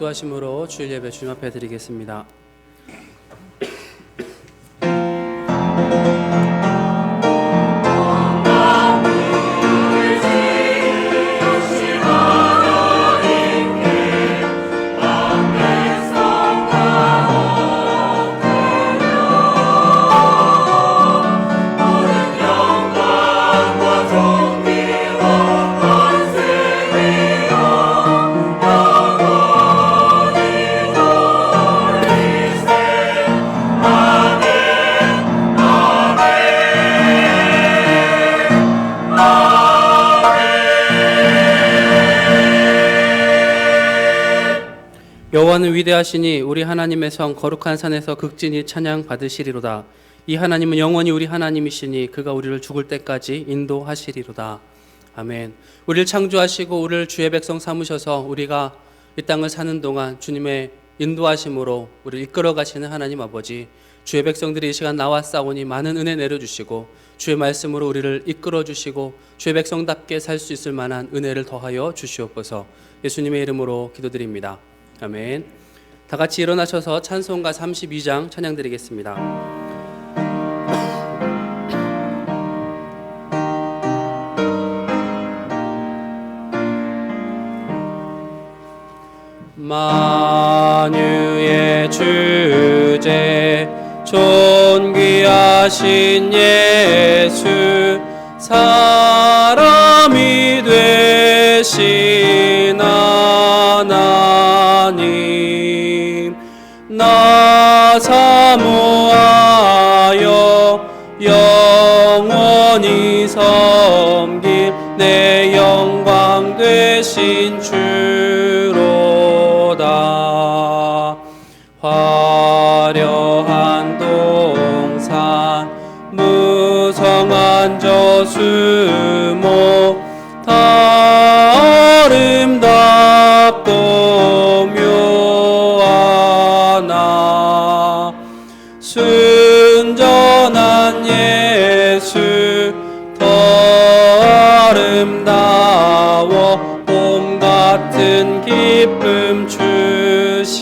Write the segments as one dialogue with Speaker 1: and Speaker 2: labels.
Speaker 1: 기도하심으로 주일 예배 주님 앞에 드리겠습니다. 여호와는 위대하시니 우리 하나님의 성 거룩한 산에서 극진히 찬양 받으시리로다. 이 하나님은 영원히 우리 하나님이시니 그가 우리를 죽을 때까지 인도하시리로다. 아멘. 우리를 창조하시고 우리를 주의 백성 삼으셔서 우리가 이 땅을 사는 동안 주님의 인도하심으로 우리를 이끌어 가시는 하나님 아버지, 주의 백성들이 이 시간 나와 싸우니 많은 은혜 내려주시고 주의 말씀으로 우리를 이끌어 주시고 주의 백성답게 살 수 있을 만한 은혜를 더하여 주시옵소서. 예수님의 이름으로 기도드립니다. 아멘. 다 같이 일어나셔서 찬송가 32장 찬양 드리겠습니다. 만유의 주제 존귀하신 예수 사람이 되신 하나님 나 사모하여 영원히 섬길 내 영광 되신 주로다. 화려한 동산 무성한 저수목 다 아름답고 묘하나 순전한 예수 더 아름다워 봄 같은 기쁨 주시네.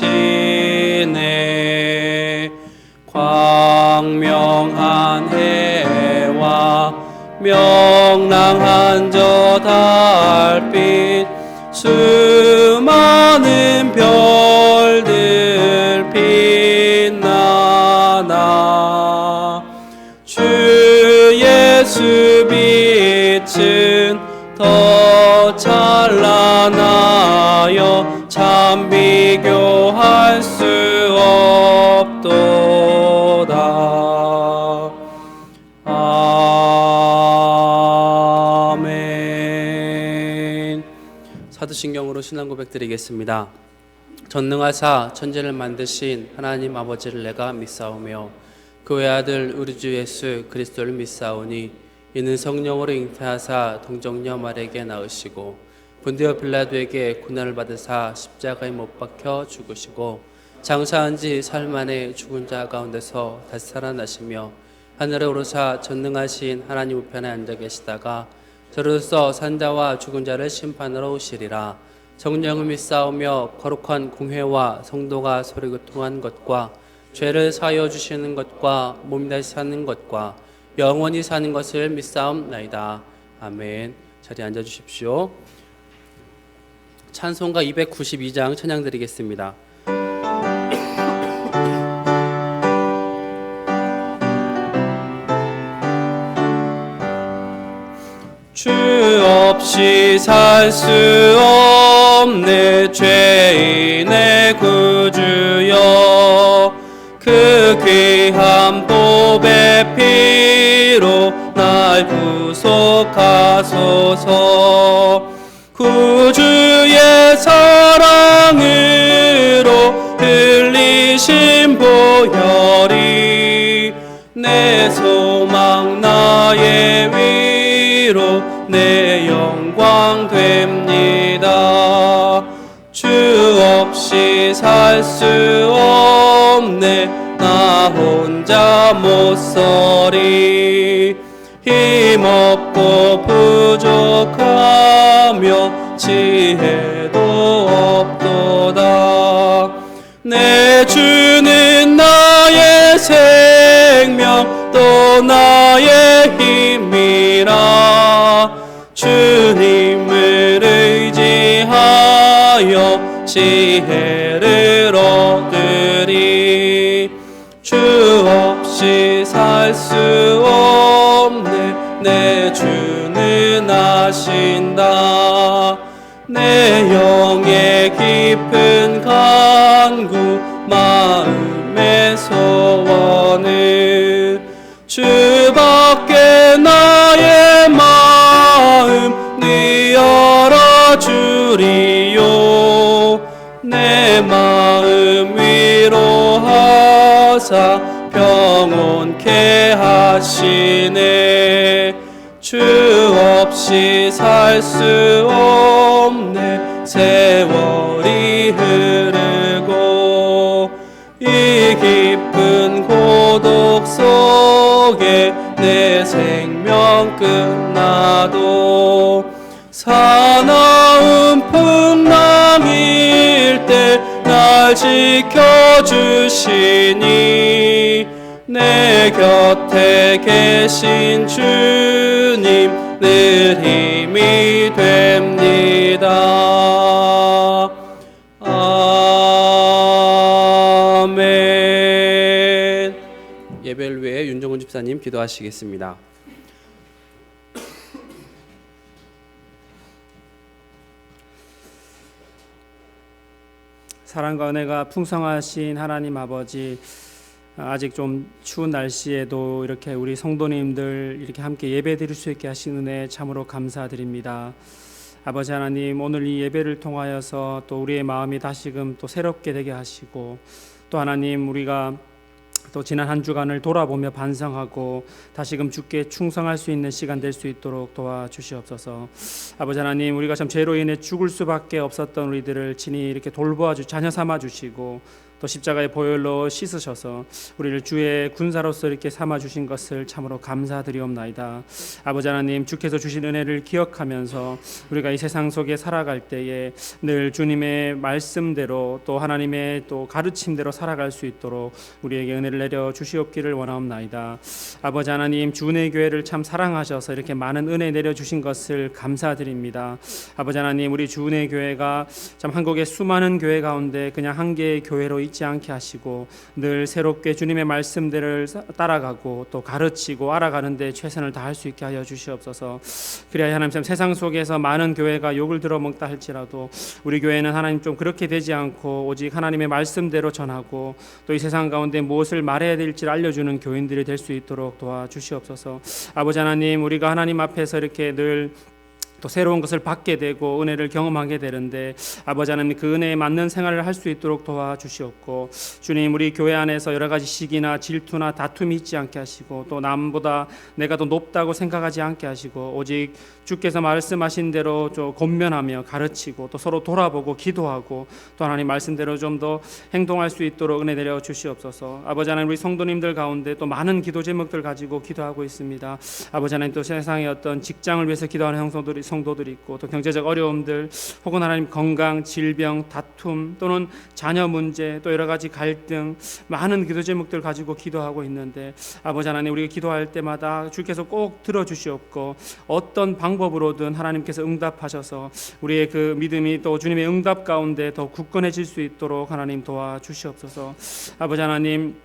Speaker 1: 광명한 해와 명랑한 저 달빛 수많은 별들 빛나나 주 예수 빛은 더 찬란하여 참 비교할 수 없도다. 아멘. 사도신경으로 신앙 고백 드리겠습니다. 전능하사 천지를 만드신 하나님 아버지를 내가 믿사오며 그 외아들 우리 주 예수 그리스도를 믿사오니 이는 성령으로 잉태하사 동정녀 마리아에게 낳으시고 본디오 빌라도에게 고난을 받으사 십자가에 못 박혀 죽으시고 장사한 지 사흘 만에 죽은 자 가운데서 다시 살아나시며 하늘에 오르사 전능하신 하나님 우편에 앉아 계시다가 저로서 산자와 죽은 자를 심판하러 오시리라. 성령을 믿사오며 거룩한 공회와 성도가 서로 교통한 것과 죄를 사하여 주시는 것과 몸이 다시 사는 것과 영원히 사는 것을 믿사옵나이다. 아멘. 자리에 앉아 주십시오. 찬송가 292장 찬양 드리겠습니다. 주 없이 살 수 없네 죄인의 구주여 그 귀한 보배 피로 날 구속하소서. 구주의 사랑으로 흘리신 보혈이 내 소망 나의 위로 내 영광 됩니다. 주 없이 살 수 없네 나 혼자 못 서리. 힘없고 부족하며 지혜도 없도다. 또 나의 힘이라. 주님을 의지하여 지혜를 얻으리. 주 없이 살 수 없네. 내 주는 아신다. 내 영의 깊은 간구 마음의 소원은 주밖에 나의 마음 네 열어주리요. 내 마음 위로하사 평온케 하시네. 주 없이 살 수 없네. 세월이 흐르고 이 깊은 고독 속에 내 생명 끝나도 사나운 풍랑일 때 날 지켜주시니 내 곁에 계신 주님 늘 힘이 됩니다. 아멘. 예배를 위해 윤정훈 집사님 기도하시겠습니다. 사랑과 은혜가 풍성하신 하나님 아버지, 아직 좀 추운 날씨에도 이렇게 우리 성도님들 이렇게 함께 예배 드릴 수 있게 하신 은혜 참으로 감사드립니다. 아버지 하나님, 오늘 이 예배를 통하여서 또 우리의 마음이 다시금 또 새롭게 되게 하시고, 또 하나님 우리가 또 지난 한 주간을 돌아보며 반성하고 다시금 주께 충성할 수 있는 시간 될 수 있도록 도와주시옵소서. 아버지 하나님, 우리가 참 죄로 인해 죽을 수밖에 없었던 우리들을 친히 이렇게 돌보아 자녀 삼아 주시고 또 십자가의 보혈로 씻으셔서 우리를 주의 군사로서 이렇게 삼아 주신 것을 참으로 감사드리옵나이다. 아버지 하나님, 주께서 주신 은혜를 기억하면서 우리가 이 세상 속에 살아갈 때에 늘 주님의 말씀대로 또 하나님의 또 가르침대로 살아갈 수 있도록 우리에게 은혜를 내려 주시옵기를 원하옵나이다. 아버지 하나님, 주은혜 교회를 참 사랑하셔서 이렇게 많은 은혜 내려 주신 것을 감사드립니다. 아버지 하나님, 우리 주은혜 교회가 참 한국의 수많은 교회 가운데 그냥 한 개의 교회로 잊지 않게 하시고 늘 새롭게 주님의 말씀들을 따라가고 또 가르치고 알아가는 데 최선을 다할 수 있게 하여 주시옵소서. 그래야 하나님 참 세상 속에서 많은 교회가 욕을 들어먹다 할지라도 우리 교회는 하나님 좀 그렇게 되지 않고 오직 하나님의 말씀대로 전하고 또 이 세상 가운데 무엇을 말해야 될지를 알려주는 교인들이 될 수 있도록 도와주시옵소서. 아버지 하나님, 우리가 하나님 앞에서 이렇게 늘 또 새로운 것을 받게 되고 은혜를 경험하게 되는데 아버지 하나님, 그 은혜에 맞는 생활을 할 수 있도록 도와주시옵고, 주님 우리 교회 안에서 여러 가지 시기나 질투나 다툼이 있지 않게 하시고 또 남보다 내가 더 높다고 생각하지 않게 하시고 오직 주께서 말씀하신 대로 좀 권면하며 가르치고 또 서로 돌아보고 기도하고 또 하나님 말씀대로 좀 더 행동할 수 있도록 은혜 내려 주시옵소서. 아버지 하나님, 우리 성도님들 가운데 또 많은 기도 제목들 가지고 기도하고 있습니다. 아버지 하나님, 또 세상의 어떤 직장을 위해서 기도하는 성도들이 있고 또 경제적 어려움들 혹은 하나님 건강, 질병, 다툼 또는 자녀 문제 또 여러 가지 갈등, 많은 기도 제목들 가지고 기도하고 있는데 아버지 하나님, 우리가 기도할 때마다 주께서 꼭 들어주시옵고 어떤 방법으로든 하나님께서 응답하셔서 우리의 그 믿음이 또 주님의 응답 가운데 더 굳건해질 수 있도록 하나님 도와주시옵소서. 아버지 하나님,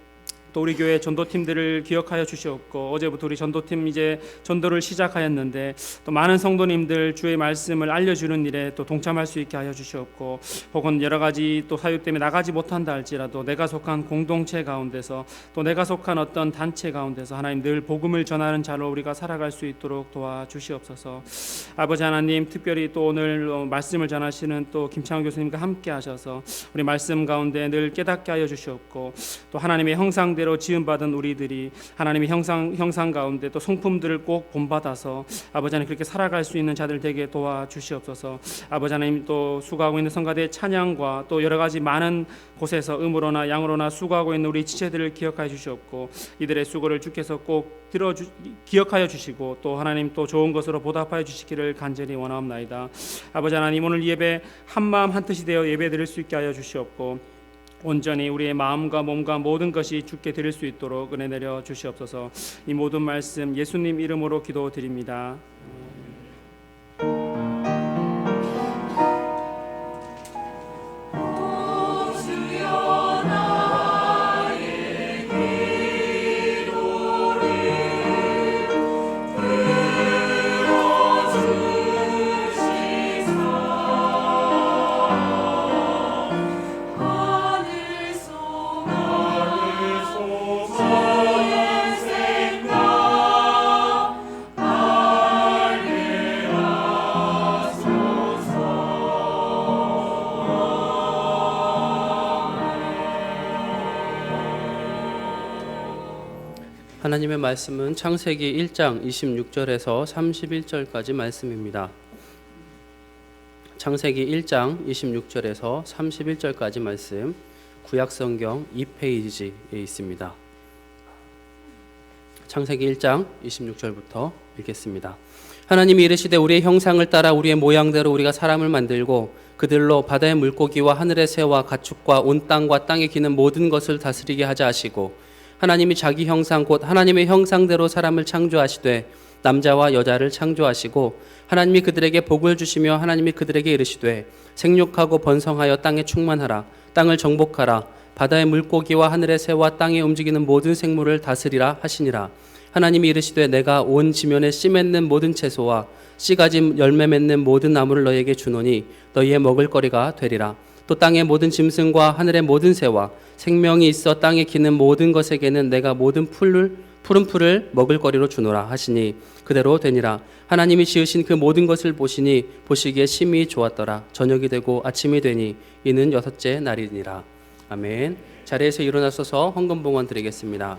Speaker 1: 또 우리 교회 전도팀들을 기억하여 주시옵고 어제부터 우리 전도팀 이제 전도를 시작하였는데 또 많은 성도님들 주의 말씀을 알려주는 일에 또 동참할 수 있게 하여 주시옵고 혹은 여러 가지 또 사유 때문에 나가지 못한다 할지라도 내가 속한 공동체 가운데서 또 내가 속한 어떤 단체 가운데서 하나님 늘 복음을 전하는 자로 우리가 살아갈 수 있도록 도와주시옵소서. 아버지 하나님, 특별히 또 오늘 말씀을 전하시는 또 김창호 교수님과 함께 하셔서 우리 말씀 가운데 늘 깨닫게 하여 주시옵고 또 하나님의 형상대로 지음받은 우리들이 하나님의 형상 가운데 또 성품들을 꼭 본받아서 아버지 하나님 그렇게 살아갈 수 있는 자들 되게 도와주시옵소서. 아버지 하나님, 또 수고하고 있는 성가대 찬양과 또 여러 가지 많은 곳에서 음으로나 양으로나 수고하고 있는 우리 지체들을 기억하여 주시옵고 이들의 수고를 주께서 꼭 기억하여 주시고 또 하나님 또 좋은 것으로 보답하여 주시기를 간절히 원하옵나이다. 아버지 하나님, 오늘 예배 한 마음 한 뜻이 되어 예배 드릴 수 있게 하여 주시옵고
Speaker 2: 온전히 우리의 마음과 몸과 모든 것이 주께 드릴 수 있도록 은혜 내려 주시옵소서. 이 모든 말씀 예수님 이름으로 기도드립니다.
Speaker 1: 하나님의 말씀은 창세기 1장 26절에서 31절까지 말씀입니다. 창세기 1장 26절에서 31절까지 말씀, 구약성경 2페이지에 있습니다. 창세기 1장 26절부터 읽겠습니다. 하나님이 이르시되 우리의 형상을 따라 우리의 모양대로 우리가 사람을 만들고 그들로 바다의 물고기와 하늘의 새와 가축과 온 땅과 땅에 기는 모든 것을 다스리게 하자 하시고 하나님이 자기 형상 곧 하나님의 형상대로 사람을 창조하시되 남자와 여자를 창조하시고 하나님이 그들에게 복을 주시며 하나님이 그들에게 이르시되 생육하고 번성하여 땅에 충만하라 땅을 정복하라 바다의 물고기와 하늘의 새와 땅에 움직이는 모든 생물을 다스리라 하시니라. 하나님이 이르시되 내가 온 지면에 씨 맺는 모든 채소와 씨 가진 열매 맺는 모든 나무를 너희에게 주노니 너희의 먹을거리가 되리라. 또 땅의 모든 짐승과 하늘의 모든 새와 생명이 있어 땅에 기는 모든 것에게는 내가 모든 푸른 풀을 먹을거리로 주노라 하시니 그대로 되니라. 하나님이 지으신 그 모든 것을 보시니 보시기에 심히 좋았더라. 저녁이 되고 아침이 되니 이는 여섯째 날이니라. 아멘. 자리에서 일어나셔서 헌금봉헌 드리겠습니다.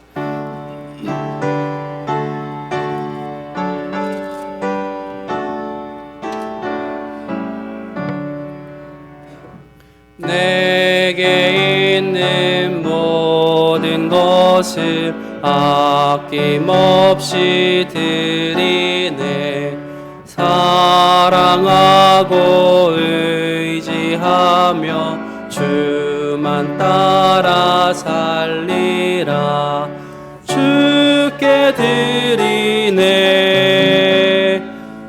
Speaker 1: 내게 있는 모든 것을 아낌없이 드리네. 사랑하고 의지하며 주만 따라 살리라. 주께 드리네.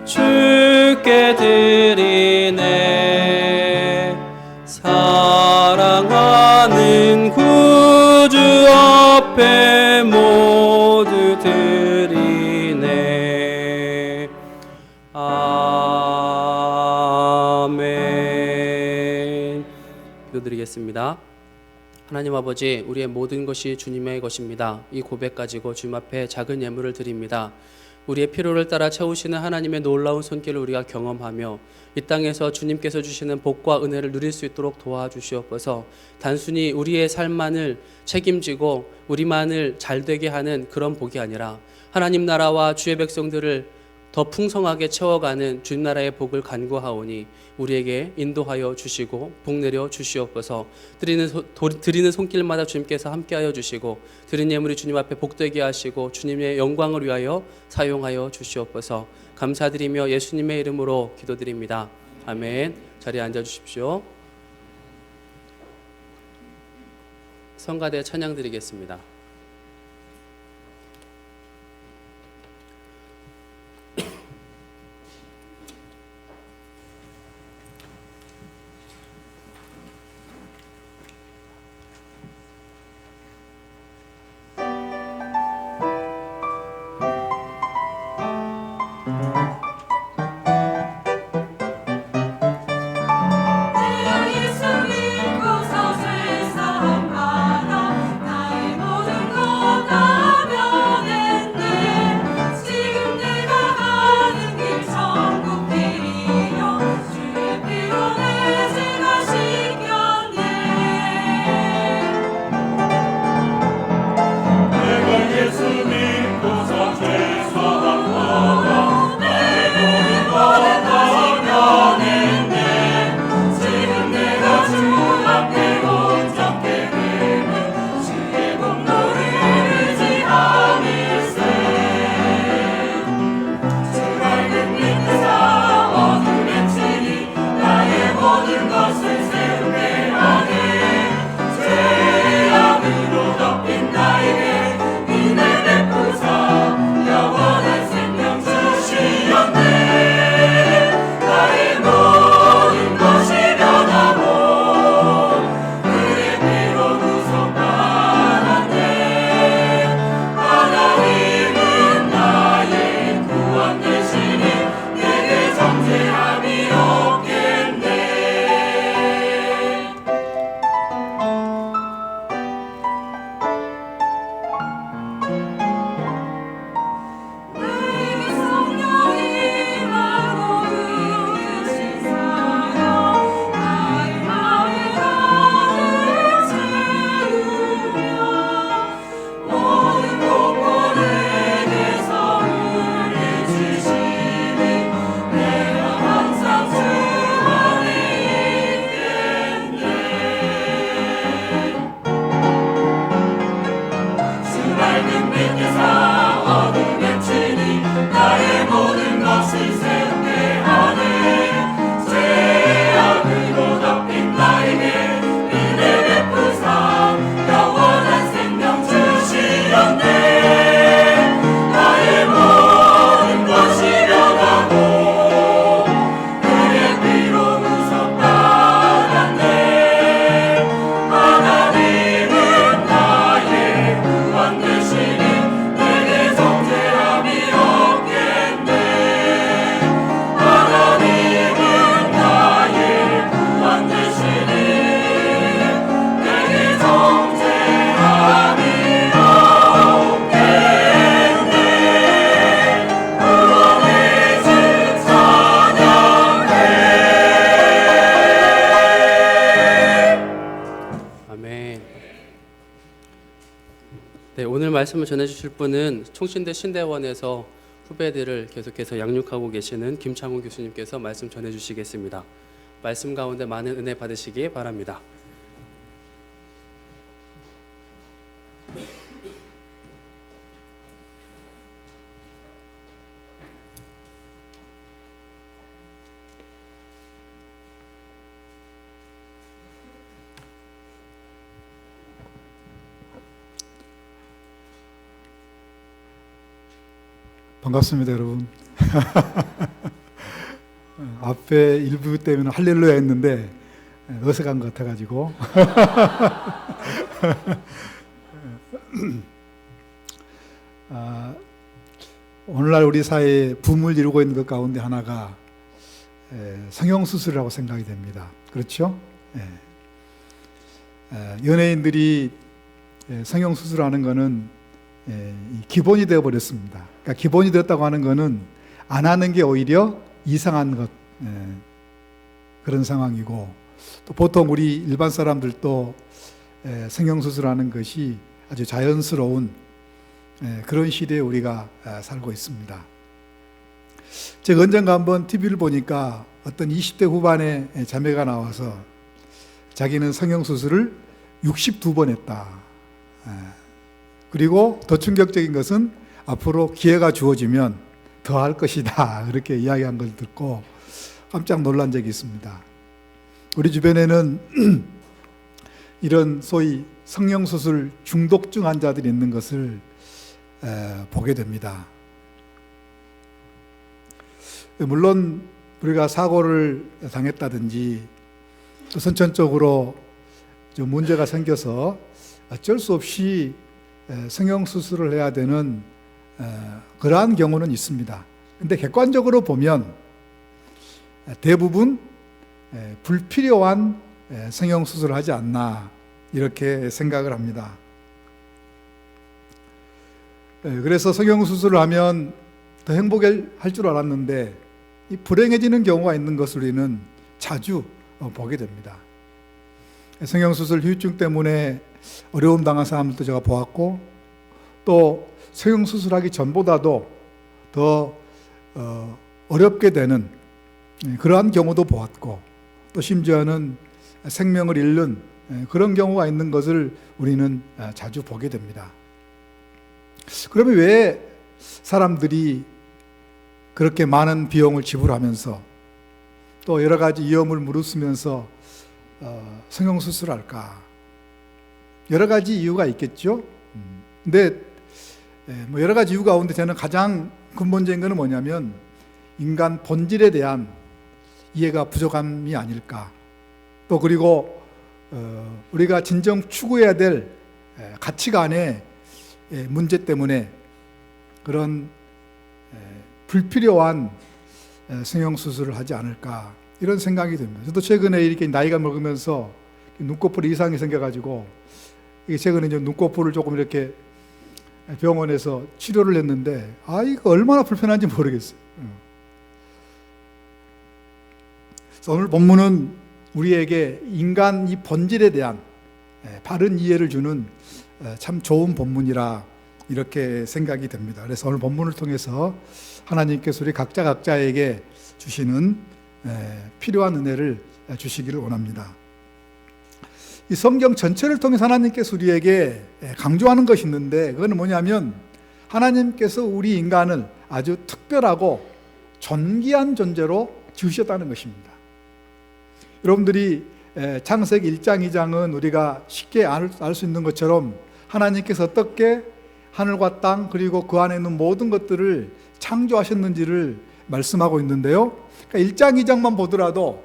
Speaker 1: 주께 드리네. 사랑하는 구주 앞에 모두 드리네. 아멘. 기도드리겠습니다. 하나님 아버지, 우리의 모든 것이 주님의 것입니다. 이 고백 가지고 주님 앞에 작은 예물을 드립니다. 우리의 필요를 따라 채우시는 하나님의 놀라운 손길을 우리가 경험하며 이 땅에서 주님께서 주시는 복과 은혜를 누릴 수 있도록 도와주시옵소서. 단순히 우리의 삶만을 책임지고 우리만을 잘되게 하는 그런 복이 아니라 하나님 나라와 주의 백성들을 더 풍성하게 채워가는 주님 나라의 복을 간구하오니 우리에게 인도하여 주시고 복 내려 주시옵소서. 드리는 손길마다 주님께서 함께하여 주시고 드린 예물이 주님 앞에 복되게 하시고 주님의 영광을 위하여 사용하여 주시옵소서. 감사드리며 예수님의 이름으로 기도드립니다. 아멘. 자리에 앉아주십시오. 성가대 찬양 드리겠습니다.
Speaker 3: 예수 믿고 서슬 사랑하라. 나의 모든
Speaker 1: 말씀을 전해주실 분은 총신대 신대원에서 후배들을 계속해서 양육하고 계시는 김창훈 교수님께서 말씀 전해주시겠습니다. 말씀 가운데 많은 은혜 받으시기 바랍니다.
Speaker 3: 반갑습니다, 여러분. 앞에 일부 때문에 할렐루야 했는데 어색한 것 같아가지고 오늘날 우리 사회에 붐을 이루고 있는 것 가운데 하나가 성형수술이라고 생각이 됩니다. 그렇죠? 연예인들이 성형수술하는 거는 기본이 되어버렸습니다. 그러니까 기본이 되었다고 하는 것은 안 하는 게 오히려 이상한 것, 그런 상황이고, 또 보통 우리 일반 사람들도 성형수술하는 것이 아주 자연스러운 그런 시대에 우리가 살고 있습니다. 제가 언젠가 한번 TV를 보니까 어떤 20대 후반의 자매가 나와서 자기는 성형수술을 62번 했다. 그리고 더 충격적인 것은 앞으로 기회가 주어지면 더 할 것이다. 그렇게 이야기한 걸 듣고 깜짝 놀란 적이 있습니다. 우리 주변에는 이런 소위 성형수술 중독증 환자들이 있는 것을 보게 됩니다. 물론 우리가 사고를 당했다든지 또 선천적으로 좀 문제가 생겨서 어쩔 수 없이 성형수술을 해야 되는 그러한 경우는 있습니다. 근데 객관적으로 보면 대부분 불필요한 성형수술을 하지 않나 이렇게 생각을 합니다. 그래서 성형수술을 하면 더 행복할 줄 알았는데 이 불행해지는 경우가 있는 것을 우리는 자주 보게 됩니다. 성형수술 후유증 때문에 어려움 당한 사람들도 제가 보았고, 또 성형수술하기 전보다도 더 어렵게 되는 그러한 경우도 보았고, 또 심지어는 생명을 잃는 그런 경우가 있는 것을 우리는 자주 보게 됩니다. 그러면 왜 사람들이 그렇게 많은 비용을 지불하면서 또 여러 가지 위험을 무릅쓰면서 성형수술을 할까? 여러 가지 이유가 있겠죠. 근데 뭐 여러 가지 이유 가운데 저는 가장 근본적인 것은 뭐냐면 인간 본질에 대한 이해가 부족함이 아닐까. 또 그리고 우리가 진정 추구해야 될 가치관의 문제 때문에 그런 불필요한 성형수술을 하지 않을까, 이런 생각이 듭니다. 저도 최근에 이렇게 나이가 먹으면서 눈꺼풀이 이상이 생겨가지고 최근에 이제 눈꺼풀을 조금 이렇게 병원에서 치료를 했는데 이거 얼마나 불편한지 모르겠어요. 그래서 오늘 본문은 우리에게 인간 이 본질에 대한 바른 이해를 주는 참 좋은 본문이라 이렇게 생각이 됩니다. 그래서 오늘 본문을 통해서 하나님께서 우리 각자에게 주시는 필요한 은혜를 주시기를 원합니다. 이 성경 전체를 통해서 하나님께서 우리에게 강조하는 것이 있는데, 그건 뭐냐면 하나님께서 우리 인간을 아주 특별하고 존귀한 존재로 지으셨다는 것입니다. 여러분들이 창세기 1장, 2장은 우리가 쉽게 알 수 있는 것처럼 하나님께서 어떻게 하늘과 땅 그리고 그 안에 있는 모든 것들을 창조하셨는지를 말씀하고 있는데요. 그러니까 1장, 2장만 보더라도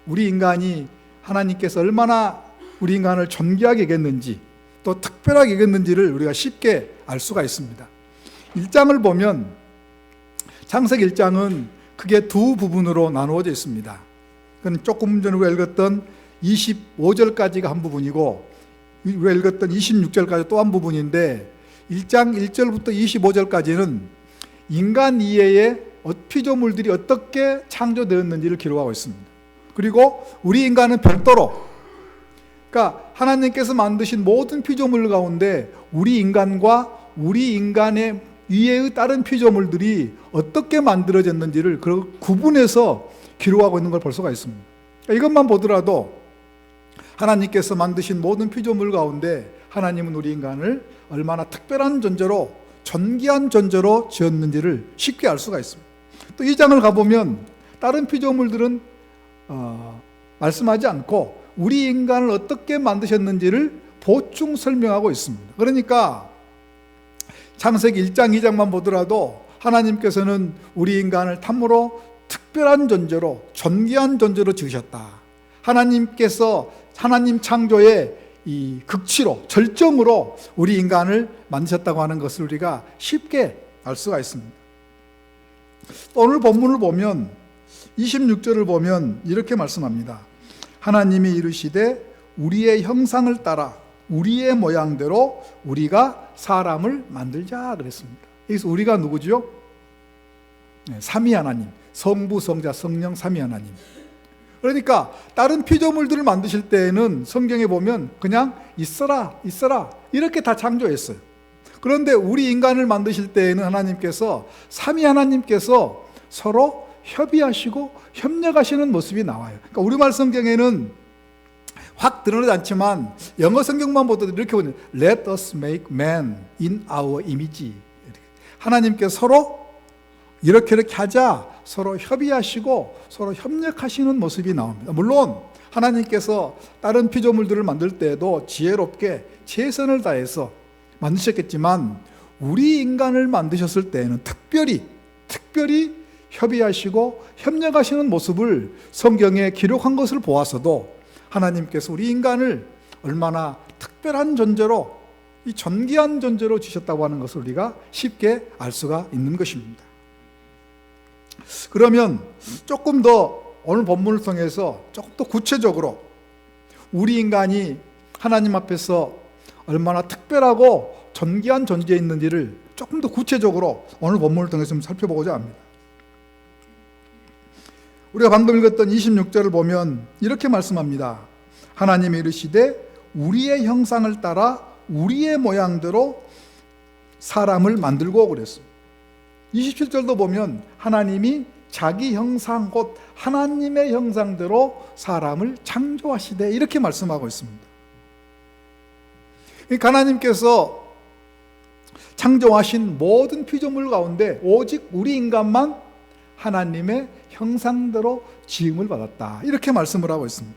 Speaker 3: 우리 인간이 하나님께서 얼마나 우리 인간을 존귀하게 여겼는지 또 특별하게 여겼는지를 우리가 쉽게 알 수가 있습니다. 1장을 보면 창세기 1장은 크게 두 부분으로 나누어져 있습니다. 그건 조금 전에 우리가 읽었던 25절까지가 한 부분이고 우리가 읽었던 26절까지 또 한 부분인데, 1장 1절부터 25절까지는 인간 이외의 피조물들이 어떻게 창조되었는지를 기록하고 있습니다. 그리고 우리 인간은 별도로, 그러니까 하나님께서 만드신 모든 피조물 가운데 우리 인간과 우리 인간의 위에의 다른 피조물들이 어떻게 만들어졌는지를 구분해서 기록하고 있는 걸 볼 수가 있습니다. 이것만 보더라도 하나님께서 만드신 모든 피조물 가운데 하나님은 우리 인간을 얼마나 특별한 존재로, 존귀한 존재로 지었는지를 쉽게 알 수가 있습니다. 또 이 장을 가보면 다른 피조물들은 말씀하지 않고 우리 인간을 어떻게 만드셨는지를 보충 설명하고 있습니다. 그러니까 창세기 1장, 2장만 보더라도 하나님께서는 우리 인간을 참으로 특별한 존재로, 존귀한 존재로 지으셨다. 하나님께서 하나님 창조의 이 극치로, 절정으로 우리 인간을 만드셨다고 하는 것을 우리가 쉽게 알 수가 있습니다. 오늘 본문을 보면 26절을 보면 이렇게 말씀합니다. 하나님이 이르시되 우리의 형상을 따라 우리의 모양대로 우리가 사람을 만들자 그랬습니다. 여기서 우리가 누구죠? 삼위 하나님, 성부, 성자, 성령 삼위 하나님. 그러니까 다른 피조물들을 만드실 때에는 성경에 보면 그냥 있어라 이렇게 다 창조했어요. 그런데 우리 인간을 만드실 때에는 하나님께서, 삼위 하나님께서 서로 협의하시고 협력하시는 모습이 나와요. 그러니까 우리말 성경에는 확 드러나지 않지만 영어 성경만 보더라도 이렇게 보면 Let us make man in our image. 하나님께서 서로 이렇게 하자, 서로 협의하시고 서로 협력하시는 모습이 나옵니다. 물론 하나님께서 다른 피조물들을 만들 때에도 지혜롭게 최선을 다해서 만드셨겠지만 우리 인간을 만드셨을 때에는 특별히 협의하시고 협력하시는 모습을 성경에 기록한 것을 보아서도 하나님께서 우리 인간을 얼마나 특별한 존재로, 이 존귀한 존재로 주셨다고 하는 것을 우리가 쉽게 알 수가 있는 것입니다. 그러면 조금 더 오늘 본문을 통해서 조금 더 구체적으로 우리 인간이 하나님 앞에서 얼마나 특별하고 존귀한 존재에 있는지를 조금 더 구체적으로 오늘 본문을 통해서 좀 살펴보고자 합니다. 우리가 방금 읽었던 26절을 보면 이렇게 말씀합니다. 하나님이 이르시되 우리의 형상을 따라 우리의 모양대로 사람을 만들고 그랬습니다. 27절도 보면 하나님이 자기 형상 곧 하나님의 형상대로 사람을 창조하시되 이렇게 말씀하고 있습니다. 그러니까 하나님께서 창조하신 모든 피조물 가운데 오직 우리 인간만 하나님의 형상대로 지음을 받았다. 이렇게 말씀을 하고 있습니다.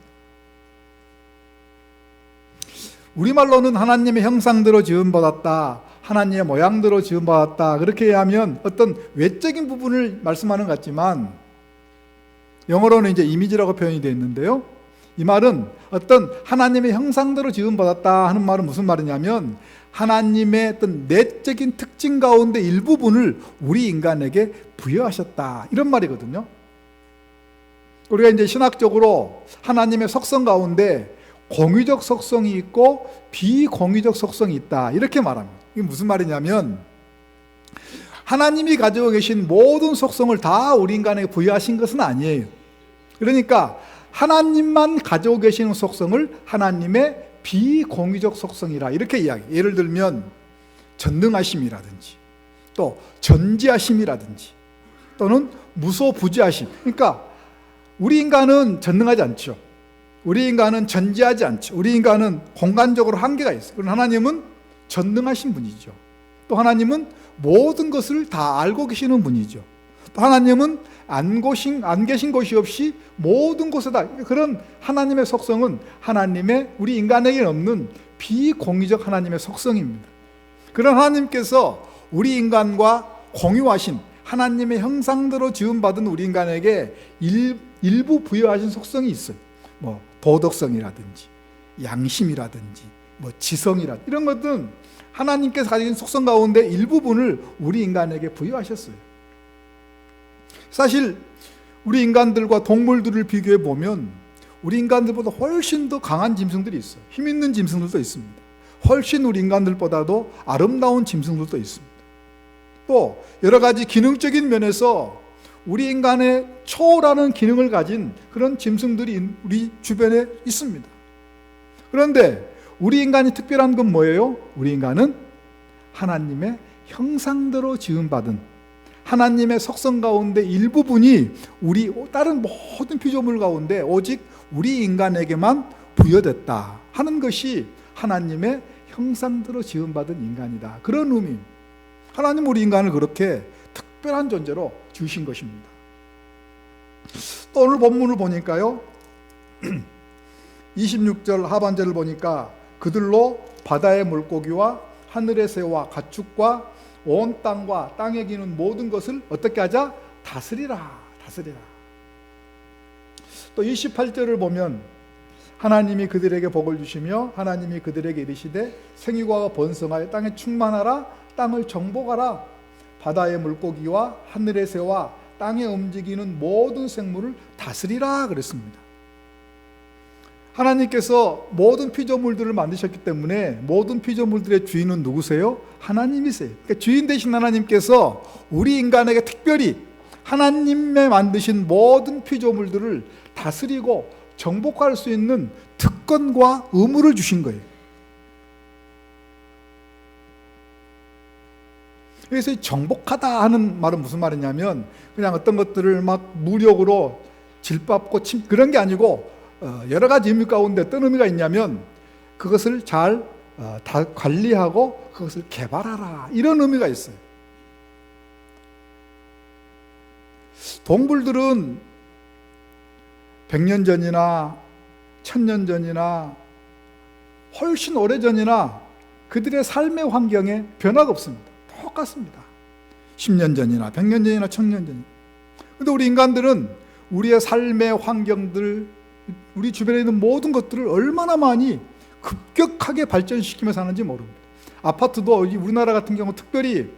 Speaker 3: 우리말로는 하나님의 형상대로 지음받았다, 하나님의 모양대로 지음받았다, 그렇게 하면 어떤 외적인 부분을 말씀하는 것 같지만 영어로는 이제 이미지라고 표현이 되어 있는데요, 이 말은 어떤 하나님의 형상대로 지음받았다 하는 말은 무슨 말이냐면 하나님의 어떤 내적인 특징 가운데 일부분을 우리 인간에게 부여하셨다, 이런 말이거든요. 우리가 이제 신학적으로 하나님의 속성 가운데 공유적 속성이 있고 비공유적 속성이 있다, 이렇게 말합니다. 이게 무슨 말이냐면 하나님이 가지고 계신 모든 속성을 다 우리 인간에게 부여하신 것은 아니에요. 그러니까 하나님만 가지고 계시는 속성을 하나님의 비공유적 속성이라 이렇게 이야기해요. 예를 들면 전능하심이라든지 또 전지하심이라든지 또는 무소부지하심. 그러니까 우리 인간은 전능하지 않죠. 우리 인간은 전지하지 않죠. 우리 인간은 공간적으로 한계가 있어요. 그러나 하나님은 전능하신 분이죠. 또 하나님은 모든 것을 다 알고 계시는 분이죠. 또 하나님은 안 계신 곳이 없이 모든 곳에 다, 그런 하나님의 속성은 하나님의 우리 인간에게는 없는 비공유적 하나님의 속성입니다. 그런 하나님께서 우리 인간과 공유하신 하나님의 형상대로 지음받은 우리 인간에게 일부 부여하신 속성이 있어요. 뭐 도덕성이라든지 양심이라든지 뭐 지성이라든지 이런 것들은 하나님께서 가진 속성 가운데 일부분을 우리 인간에게 부여하셨어요. 사실 우리 인간들과 동물들을 비교해 보면 우리 인간들보다 훨씬 더 강한 짐승들이 있어요. 힘 있는 짐승들도 있습니다. 훨씬 우리 인간들보다도 아름다운 짐승들도 있습니다. 또 여러 가지 기능적인 면에서 우리 인간의 초월하는 기능을 가진 그런 짐승들이 우리 주변에 있습니다. 그런데 우리 인간이 특별한 건 뭐예요? 우리 인간은 하나님의 형상대로 지음받은 하나님의 속성 가운데 일부분이 우리 다른 모든 피조물 가운데 오직 우리 인간에게만 부여됐다 하는 것이 하나님의 형상대로 지음받은 인간이다. 그런 의미. 하나님 우리 인간을 그렇게 특별한 존재로 지으신 것입니다. 또 오늘 본문을 보니까요, 26절 하반절을 보니까 그들로 바다의 물고기와 하늘의 새와 가축과 온 땅과 땅에 기는 모든 것을 어떻게 하자? 다스리라. 또 28절을 보면 하나님이 그들에게 복을 주시며 하나님이 그들에게 이르시되 생육하고 번성하여 땅에 충만하라. 땅을 정복하라. 바다의 물고기와 하늘의 새와 땅에 움직이는 모든 생물을 다스리라 그랬습니다. 하나님께서 모든 피조물들을 만드셨기 때문에 모든 피조물들의 주인은 누구세요? 하나님이세요. 그러니까 주인 되신 하나님께서 우리 인간에게 특별히 하나님의 만드신 모든 피조물들을 다스리고 정복할 수 있는 특권과 의무를 주신 거예요. 그래서 정복하다 하는 말은 무슨 말이냐면 그냥 어떤 것들을 막 무력으로 질밟고 그런 게 아니고 여러 가지 의미 가운데 어떤 의미가 있냐면 그것을 잘 다 관리하고 그것을 개발하라 이런 의미가 있어요. 동물들은 100년 전이나 1000년 전이나 훨씬 오래전이나 그들의 삶의 환경에 변화가 없습니다. 똑같습니다. 10년 전이나 100년 전이나 1000년 전이나. 그런데 우리 인간들은 우리의 삶의 환경들, 우리 주변에 있는 모든 것들을 얼마나 많이 급격하게 발전시키며 사는지 모릅니다. 아파트도 우리나라 같은 경우 특별히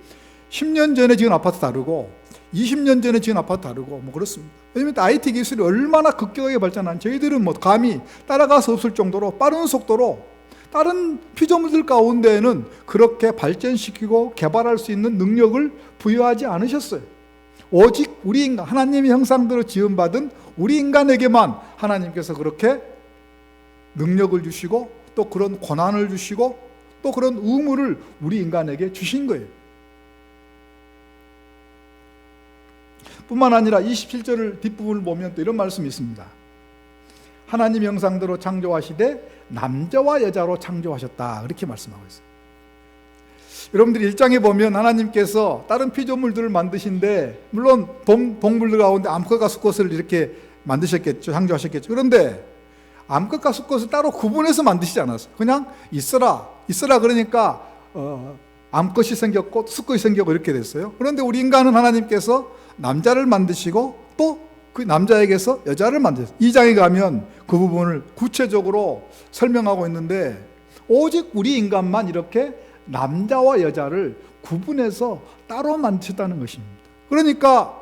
Speaker 3: 10년 전에 지은 아파트 다르고 20년 전에 지은 아파트 다르고 뭐 그렇습니다. 왜냐하면 IT 기술이 얼마나 급격하게 발전한 저희들은 뭐 감히 따라갈 수 없을 정도로 빠른 속도로 다른 피조물들 가운데에는 그렇게 발전시키고 개발할 수 있는 능력을 부여하지 않으셨어요. 오직 우리 인간, 하나님의 형상대로 지음받은 우리 인간에게만 하나님께서 그렇게 능력을 주시고 또 그런 권한을 주시고 또 그런 의무를 우리 인간에게 주신 거예요. 뿐만 아니라 27절 뒷부분을 보면 또 이런 말씀이 있습니다. 하나님 형상대로 창조하시되 남자와 여자로 창조하셨다. 그렇게 말씀하고 있어요. 여러분들이 1장에 보면 하나님께서 다른 피조물들을 만드신데 물론 동물들 가운데 암컷과 수컷을 이렇게 만드셨겠죠. 창조하셨겠죠. 그런데 암컷과 수컷을 따로 구분해서 만드시지 않았어요. 그냥 있어라 그러니까 암컷이 생겼고 수컷이 생겼고 이렇게 됐어요. 그런데 우리 인간은 하나님께서 남자를 만드시고 또 그 남자에게서 여자를 만드셨어요. 2장에 가면 그 부분을 구체적으로 설명하고 있는데 오직 우리 인간만 이렇게 남자와 여자를 구분해서 따로 만드셨다는 것입니다. 그러니까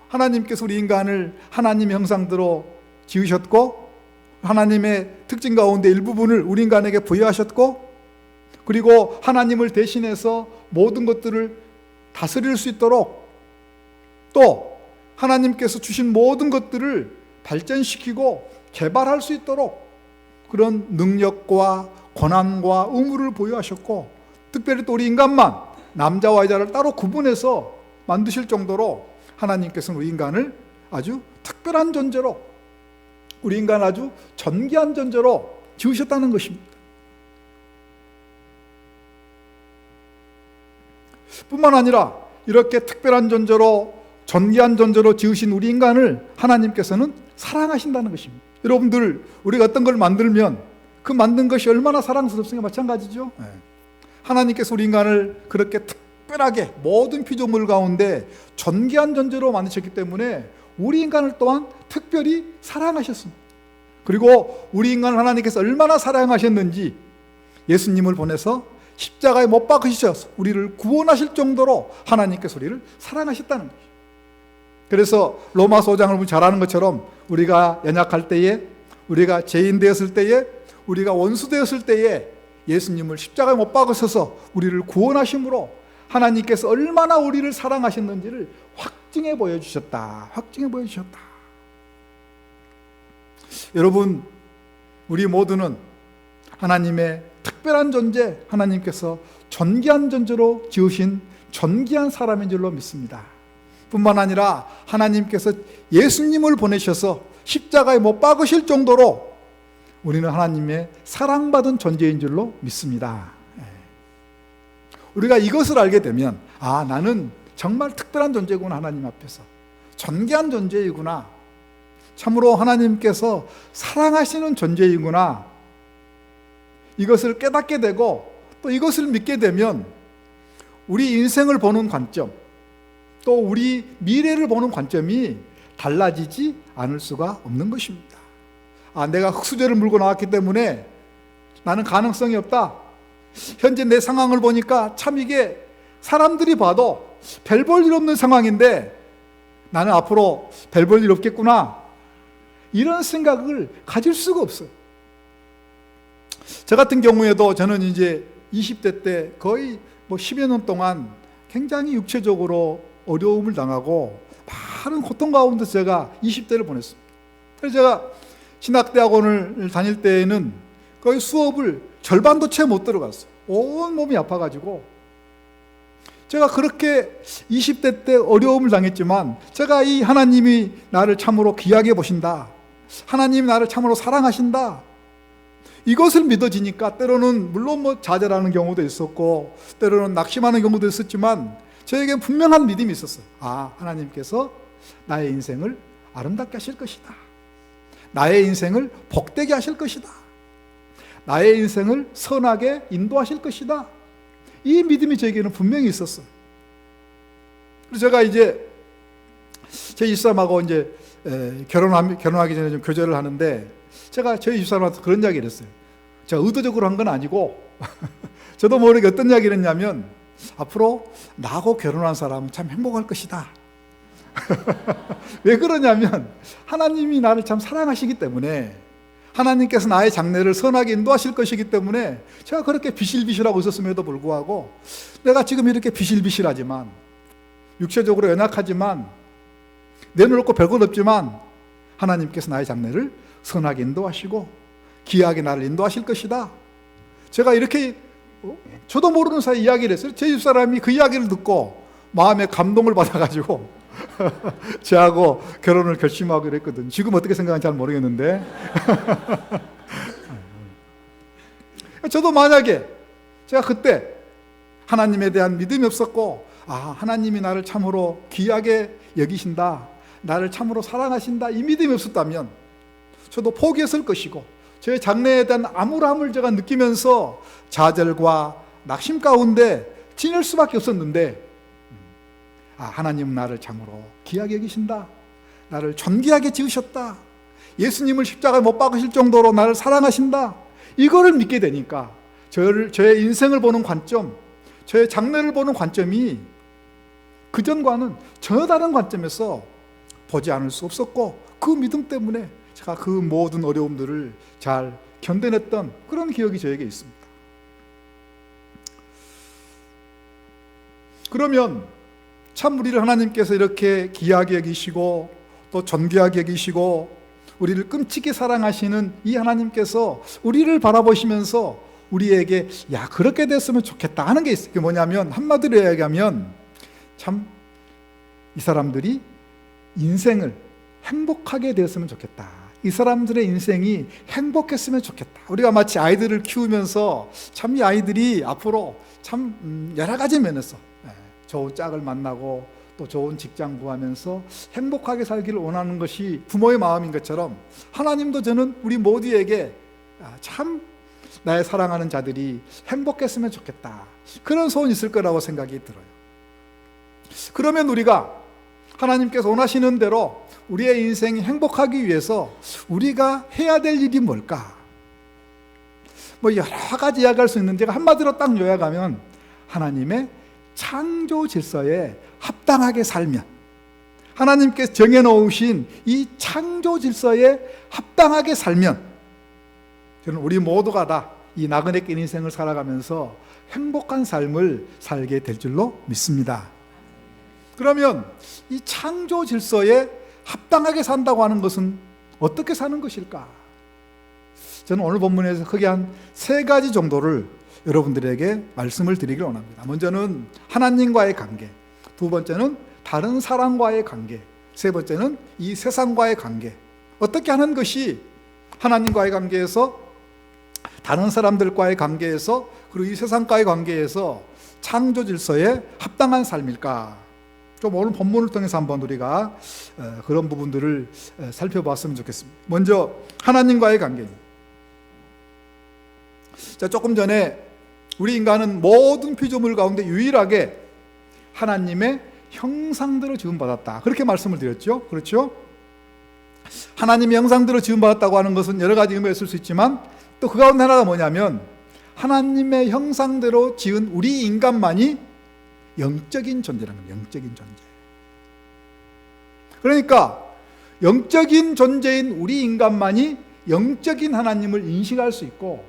Speaker 3: 하나님께서 우리 인간을 하나님의 형상대로 지으셨고 하나님의 특징 가운데 일부분을 우리 인간에게 부여하셨고 그리고 하나님을 대신해서 모든 것들을 다스릴 수 있도록 또 하나님께서 주신 모든 것들을 발전시키고 개발할 수 있도록 그런 능력과 권한과 의무를 부여하셨고 특별히 또 우리 인간만 남자와 여자를 따로 구분해서 만드실 정도로 하나님께서는 우리 인간을 아주 특별한 존재로 우리 인간 아주 존귀한 존재로 지으셨다는 것입니다. 뿐만 아니라 이렇게 특별한 존재로 존귀한 존재로 지으신 우리 인간을 하나님께서는 사랑하신다는 것입니다. 여러분들 우리가 어떤 걸 만들면 그 만든 것이 얼마나 사랑스럽습니까? 마찬가지죠. 하나님께서 우리 인간을 그렇게 특별하게 모든 피조물 가운데 존귀한 존재로 만드셨기 때문에 우리 인간을 또한 특별히 사랑하셨습니다. 그리고 우리 인간을 하나님께서 얼마나 사랑하셨는지 예수님을 보내서 십자가에 못 박으셔서 우리를 구원하실 정도로 하나님께서 우리를 사랑하셨다는 거죠. 그래서 로마서 5장을 보면 잘 아는 것처럼 우리가 연약할 때에 우리가 죄인 되었을 때에 우리가 원수 되었을 때에 예수님을 십자가에 못 박으셔서 우리를 구원하심으로 하나님께서 얼마나 우리를 사랑하셨는지를 확증해 보여주셨다. 여러분 우리 모두는 하나님의 특별한 존재, 하나님께서 존귀한 존재로 지으신 존귀한 사람인 줄로 믿습니다. 뿐만 아니라 하나님께서 예수님을 보내셔서 십자가에 못 박으실 정도로 우리는 하나님의 사랑받은 존재인 줄로 믿습니다. 우리가 이것을 알게 되면 나는 정말 특별한 존재구나. 하나님 앞에서 존귀한 존재이구나. 참으로 하나님께서 사랑하시는 존재이구나. 이것을 깨닫게 되고 또 이것을 믿게 되면 우리 인생을 보는 관점, 또 우리 미래를 보는 관점이 달라지지 않을 수가 없는 것입니다. 내가 흙수저를 물고 나왔기 때문에 나는 가능성이 없다. 현재 내 상황을 보니까 참 이게 사람들이 봐도 별 볼 일 없는 상황인데 나는 앞으로 별 볼 일 없겠구나. 이런 생각을 가질 수가 없어요. 저 같은 경우에도 저는 이제 20대 때 거의 10여 년 동안 굉장히 육체적으로 어려움을 당하고 많은 고통 가운데 제가 20대를 보냈습니다. 그래서 제가 신학대학원을 다닐 때에는 거의 수업을 절반도 채 못 들어갔어요. 온 몸이 아파가지고 제가 그렇게 20대 때 어려움을 당했지만 제가 이 하나님이 나를 참으로 귀하게 보신다, 하나님이 나를 참으로 사랑하신다, 이것을 믿어지니까 때로는 물론 좌절하는 경우도 있었고 때로는 낙심하는 경우도 있었지만 저에겐 분명한 믿음이 있었어요. 하나님께서 나의 인생을 아름답게 하실 것이다. 나의 인생을 복되게 하실 것이다. 나의 인생을 선하게 인도하실 것이다. 이 믿음이 저에게는 분명히 있었어요. 그래서 제가 이제 제 집사람하고 이제 결혼하기 전에 좀 교제를 하는데 제가 저희 집사람한테 그런 이야기를 했어요. 제가 의도적으로 한 건 아니고 저도 모르게 어떤 이야기를 했냐면 앞으로 나하고 결혼한 사람은 참 행복할 것이다. 왜 그러냐면 하나님이 나를 참 사랑하시기 때문에, 하나님께서 나의 장래를 선하게 인도하실 것이기 때문에 제가 그렇게 비실비실하고 있었음에도 불구하고 내가 지금 이렇게 비실비실하지만, 육체적으로 연약하지만, 내놓고 별것 없지만 하나님께서 나의 장래를 선하게 인도하시고 귀하게 나를 인도하실 것이다. 제가 이렇게 저도 모르는 사이 이야기를 했어요. 제 집사람이 그 이야기를 듣고 마음에 감동을 받아가지고 저하고 결혼을 결심하기로 했거든요. 지금 어떻게 생각하는지 잘 모르겠는데 저도 만약에 제가 그때 하나님에 대한 믿음이 없었고 하나님이 나를 참으로 귀하게 여기신다, 나를 참으로 사랑하신다, 이 믿음이 없었다면 저도 포기했을 것이고 제 장래에 대한 암울함을 제가 느끼면서 좌절과 낙심 가운데 지낼 수밖에 없었는데 하나님은 나를 참으로 귀하게 여기신다, 나를 존귀하게 지으셨다, 예수님을 십자가에 못 박으실 정도로 나를 사랑하신다, 이거를 믿게 되니까 저의 인생을 보는 관점, 저의 장래를 보는 관점이 그전과는 전혀 다른 관점에서 보지 않을 수 없었고, 그 믿음 때문에 제가 그 모든 어려움들을 잘 견뎌냈던 그런 기억이 저에게 있습니다. 그러면 참 우리를 하나님께서 이렇게 귀하게 여기시고 또 존귀하게 여기시고 우리를 끔찍히 사랑하시는 이 하나님께서 우리를 바라보시면서 우리에게 그렇게 됐으면 좋겠다 하는 게 있어요. 그게 뭐냐면, 한마디로 이야기하면 참 이 사람들이 인생을 행복하게 되었으면 좋겠다, 이 사람들의 인생이 행복했으면 좋겠다. 우리가 마치 아이들을 키우면서 참 이 아이들이 앞으로 참 여러 가지 면에서 좋은 짝을 만나고 또 좋은 직장 구하면서 행복하게 살기를 원하는 것이 부모의 마음인 것처럼, 하나님도 저는 우리 모두에게 참 나의 사랑하는 자들이 행복했으면 좋겠다, 그런 소원이 있을 거라고 생각이 들어요. 그러면 우리가 하나님께서 원하시는 대로 우리의 인생이 행복하기 위해서 우리가 해야 될 일이 뭘까? 여러 가지 이야기할 수 있는데 제가 한마디로 딱 요약하면, 하나님의 창조 질서에 합당하게 살면, 하나님께서 정해놓으신 이 창조 질서에 합당하게 살면 저는 우리 모두가 다 이 나그네 낀 인생을 살아가면서 행복한 삶을 살게 될 줄로 믿습니다. 그러면 이 창조 질서에 합당하게 산다고 하는 것은 어떻게 사는 것일까? 저는 오늘 본문에서 크게 한 3가지 정도를 여러분들에게 말씀을 드리길 원합니다. 먼저는 하나님과의 관계, 두 번째는 다른 사람과의 관계, 세 번째는 이 세상과의 관계. 어떻게 하는 것이 하나님과의 관계에서, 다른 사람들과의 관계에서, 그리고 이 세상과의 관계에서 창조 질서에 합당한 삶일까? 좀 오늘 본문을 통해서 한번 우리가 그런 부분들을 살펴봤으면 좋겠습니다. 먼저 하나님과의 관계입니다. 자, 조금 전에 우리 인간은 모든 피조물 가운데 유일하게 하나님의 형상대로 지음받았다, 그렇게 말씀을 드렸죠. 그렇죠? 하나님의 형상대로 지음받았다고 하는 것은 여러 가지 의미가 있을 수 있지만 또 그 가운데 하나가 뭐냐면 하나님의 형상대로 지은 우리 인간만이 영적인 존재라는 거예요. 영적인 존재. 그러니까 영적인 존재인 우리 인간만이 영적인 하나님을 인식할 수 있고,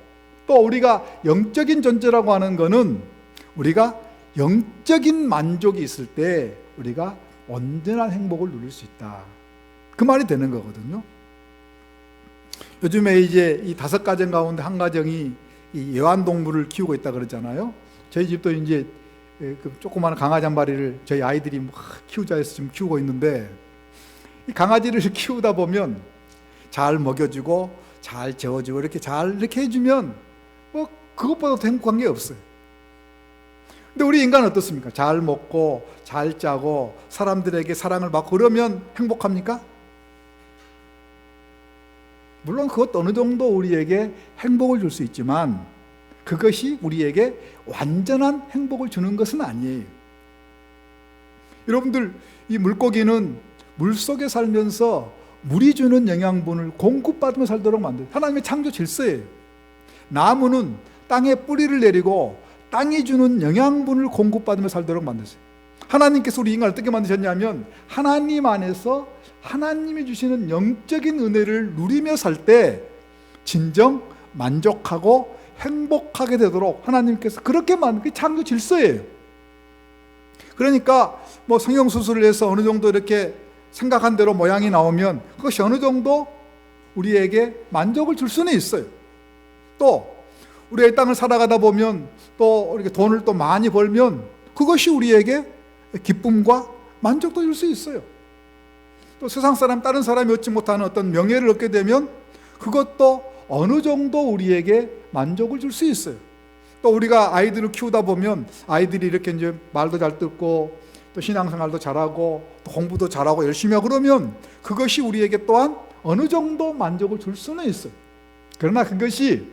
Speaker 3: 또 우리가 영적인 존재라고 하는 것은 우리가 영적인 만족이 있을 때 우리가 온전한 행복을 누릴 수 있다, 그 말이 되는 거거든요. 요즘에 이제 이 5가정 가운데 한 가정이 이 애완동물을 키우고 있다 그러잖아요. 저희 집도 이제 그 조그마한 강아지 한 마리를 저희 아이들이 막 키우자 해서 지금 키우고 있는데, 이 강아지를 키우다 보면 잘 먹여주고 잘 재워주고 이렇게 해주면 뭐 그것보다 더 행복한 게 없어요. 근데 우리 인간은 어떻습니까? 잘 먹고 잘 짜고 사람들에게 사랑을 받고 그러면 행복합니까? 물론 그것도 어느 정도 우리에게 행복을 줄 수 있지만 그것이 우리에게 완전한 행복을 주는 것은 아니에요. 여러분들, 이 물고기는 물속에 살면서 물이 주는 영양분을 공급받으며 살도록 만들어요. 하나님의 창조 질서예요. 나무는 땅에 뿌리를 내리고 땅이 주는 영양분을 공급받으며 살도록 만드세요. 하나님께서 우리 인간을 어떻게 만드셨냐면 하나님 안에서 하나님이 주시는 영적인 은혜를 누리며 살 때 진정 만족하고 행복하게 되도록 하나님께서 그렇게 만든 게 창조 질서예요. 그러니까 뭐 성형수술을 해서 어느 정도 이렇게 생각한 대로 모양이 나오면 그것이 어느 정도 우리에게 만족을 줄 수는 있어요. 또 우리가 이 땅을 살아가다 보면 또 이렇게 돈을 또 많이 벌면 그것이 우리에게 기쁨과 만족도 줄 수 있어요. 또 세상 사람, 다른 사람이 얻지 못하는 어떤 명예를 얻게 되면 그것도 어느 정도 우리에게 만족을 줄 수 있어요. 또 우리가 아이들을 키우다 보면 아이들이 이렇게 이제 말도 잘 듣고 또 신앙생활도 잘하고 또 공부도 잘하고 열심히 하고 그러면 그것이 우리에게 또한 어느 정도 만족을 줄 수는 있어요. 그러나 그것이